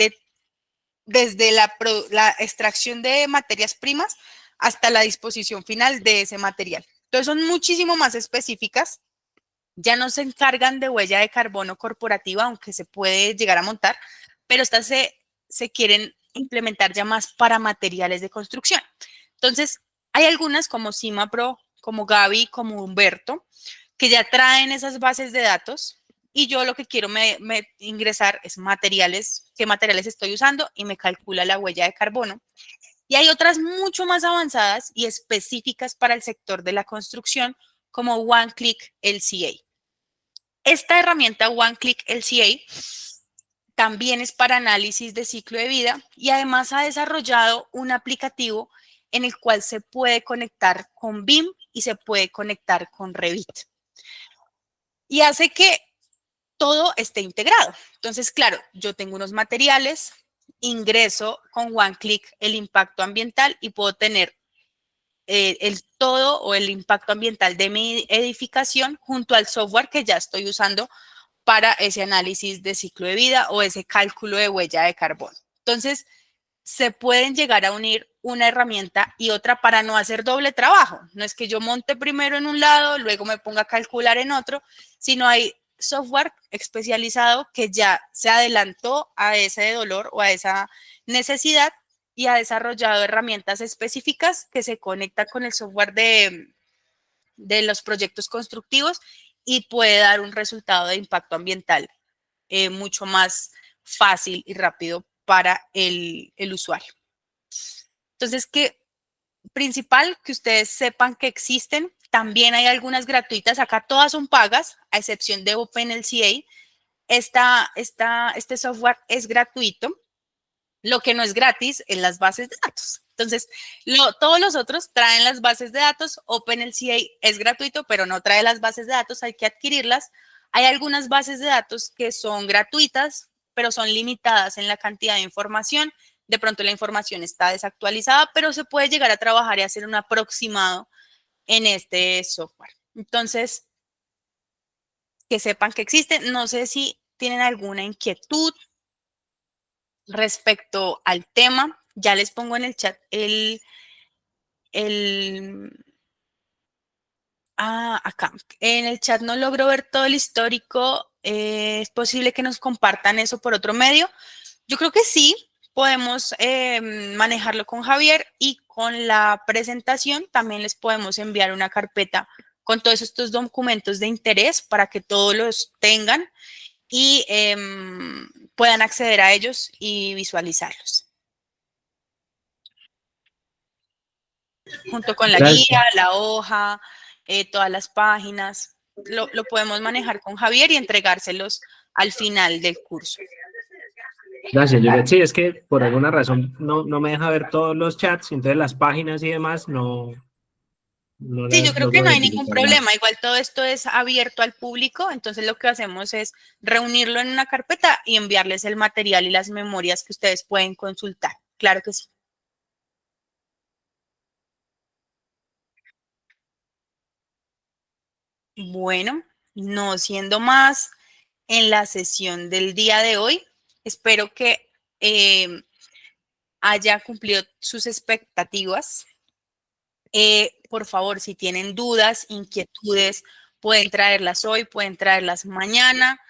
desde la extracción de materias primas hasta la disposición final de ese material. Entonces son muchísimo más específicas, ya no se encargan de huella de carbono corporativa, aunque se puede llegar a montar, pero estas se quieren implementar ya más para materiales de construcción. Entonces hay algunas como CIMAPRO, como Gaby, como Humberto, que ya traen esas bases de datos y yo lo que quiero ingresar es materiales, qué materiales estoy usando y me calcula la huella de carbono. Y hay otras mucho más avanzadas y específicas para el sector de la construcción, como OneClick LCA. Esta herramienta OneClick LCA también es para análisis de ciclo de vida y además ha desarrollado un aplicativo en el cual se puede conectar con BIM y se puede conectar con Revit. Y hace que todo esté integrado. Entonces, claro, yo tengo unos materiales, ingreso con OneClick el impacto ambiental y puedo tener el todo o el impacto ambiental de mi edificación junto al software que ya estoy usando para ese análisis de ciclo de vida o ese cálculo de huella de carbono. Entonces, se pueden llegar a unir una herramienta y otra para no hacer doble trabajo. No es que yo monte primero en un lado, luego me ponga a calcular en otro, sino hay software especializado que ya se adelantó a ese dolor o a esa necesidad y ha desarrollado herramientas específicas que se conectan con el software de los proyectos constructivos y puede dar un resultado de impacto ambiental mucho más fácil y rápido para el usuario. Entonces, principal que ustedes sepan que existen. También hay algunas gratuitas, acá todas son pagas, a excepción de OpenLCA. Este software es gratuito. Lo que no es gratis es las bases de datos. Entonces, todos los otros traen las bases de datos. OpenLCA es gratuito, pero no trae las bases de datos, hay que adquirirlas. Hay algunas bases de datos que son gratuitas, pero son limitadas en la cantidad de información de pronto la información está desactualizada, pero se puede llegar a trabajar y hacer un aproximado en este software. Entonces, que sepan que existe. No sé si tienen alguna inquietud respecto al tema. Ya les pongo en el chat acá. En el chat no logro ver todo el histórico. ¿Es posible que nos compartan eso por otro medio? Yo creo que sí. Podemos manejarlo con Javier y con la presentación también les podemos enviar una carpeta con todos estos documentos de interés para que todos los tengan y puedan acceder a ellos y visualizarlos. Junto con la guía, la hoja, todas las páginas, lo podemos manejar con Javier y entregárselos al final del curso. Gracias, Juliet. Sí, es que por alguna razón no me deja ver todos los chats, entonces las páginas y demás no Sí, yo las creo que logro no hay ningún visualizar. problema. Igual todo esto es abierto al público, entonces lo que hacemos es reunirlo en una carpeta y enviarles el material y las memorias que ustedes pueden consultar. Claro que sí. Bueno, no siendo más en la sesión del día de hoy, espero que haya cumplido sus expectativas. Por favor, si tienen dudas, inquietudes, pueden traerlas hoy, pueden traerlas mañana,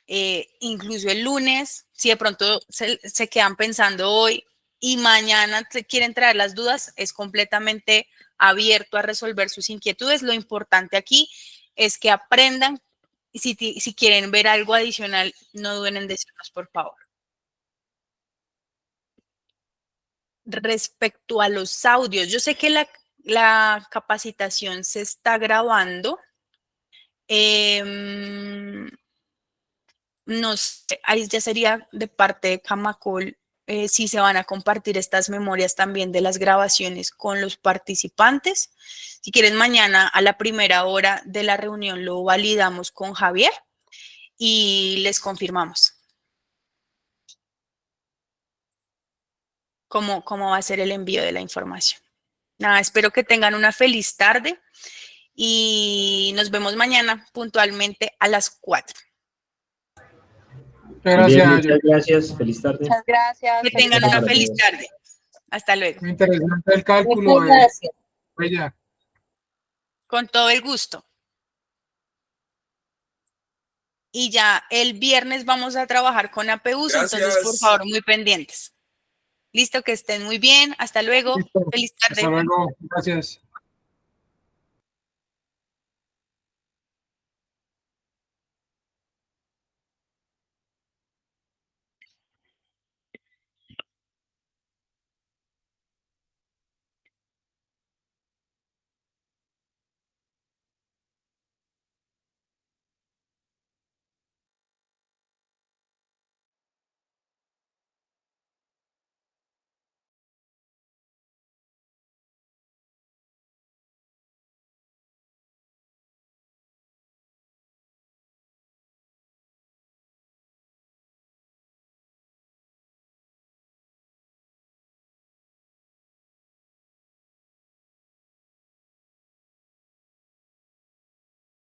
incluso el lunes. Si de pronto se quedan pensando hoy y mañana quieren traer las dudas, es completamente abierto a resolver sus inquietudes. Lo importante aquí es que aprendan y si quieren ver algo adicional, no duden en decirnos, por favor. Respecto a los audios, yo sé que la capacitación se está grabando. No sé, ahí ya sería de parte de Camacol si se van a compartir estas memorias también de las grabaciones con los participantes. Si quieren, mañana a la primera hora de la reunión lo validamos con Javier y les confirmamos cómo va a ser el envío de la información. Nada, espero que tengan una feliz tarde y nos vemos mañana puntualmente a las 4. Gracias. Muchas gracias. Feliz tarde. Muchas gracias. Que tengan una feliz tarde. Hasta luego. Muy interesante el cálculo. Muchas gracias. Bella. Con todo el gusto. Y ya el viernes vamos a trabajar con APUs, entonces por favor muy pendientes. Listo, que estén muy bien. Hasta luego. Listo. Feliz tarde. Hasta luego. Gracias.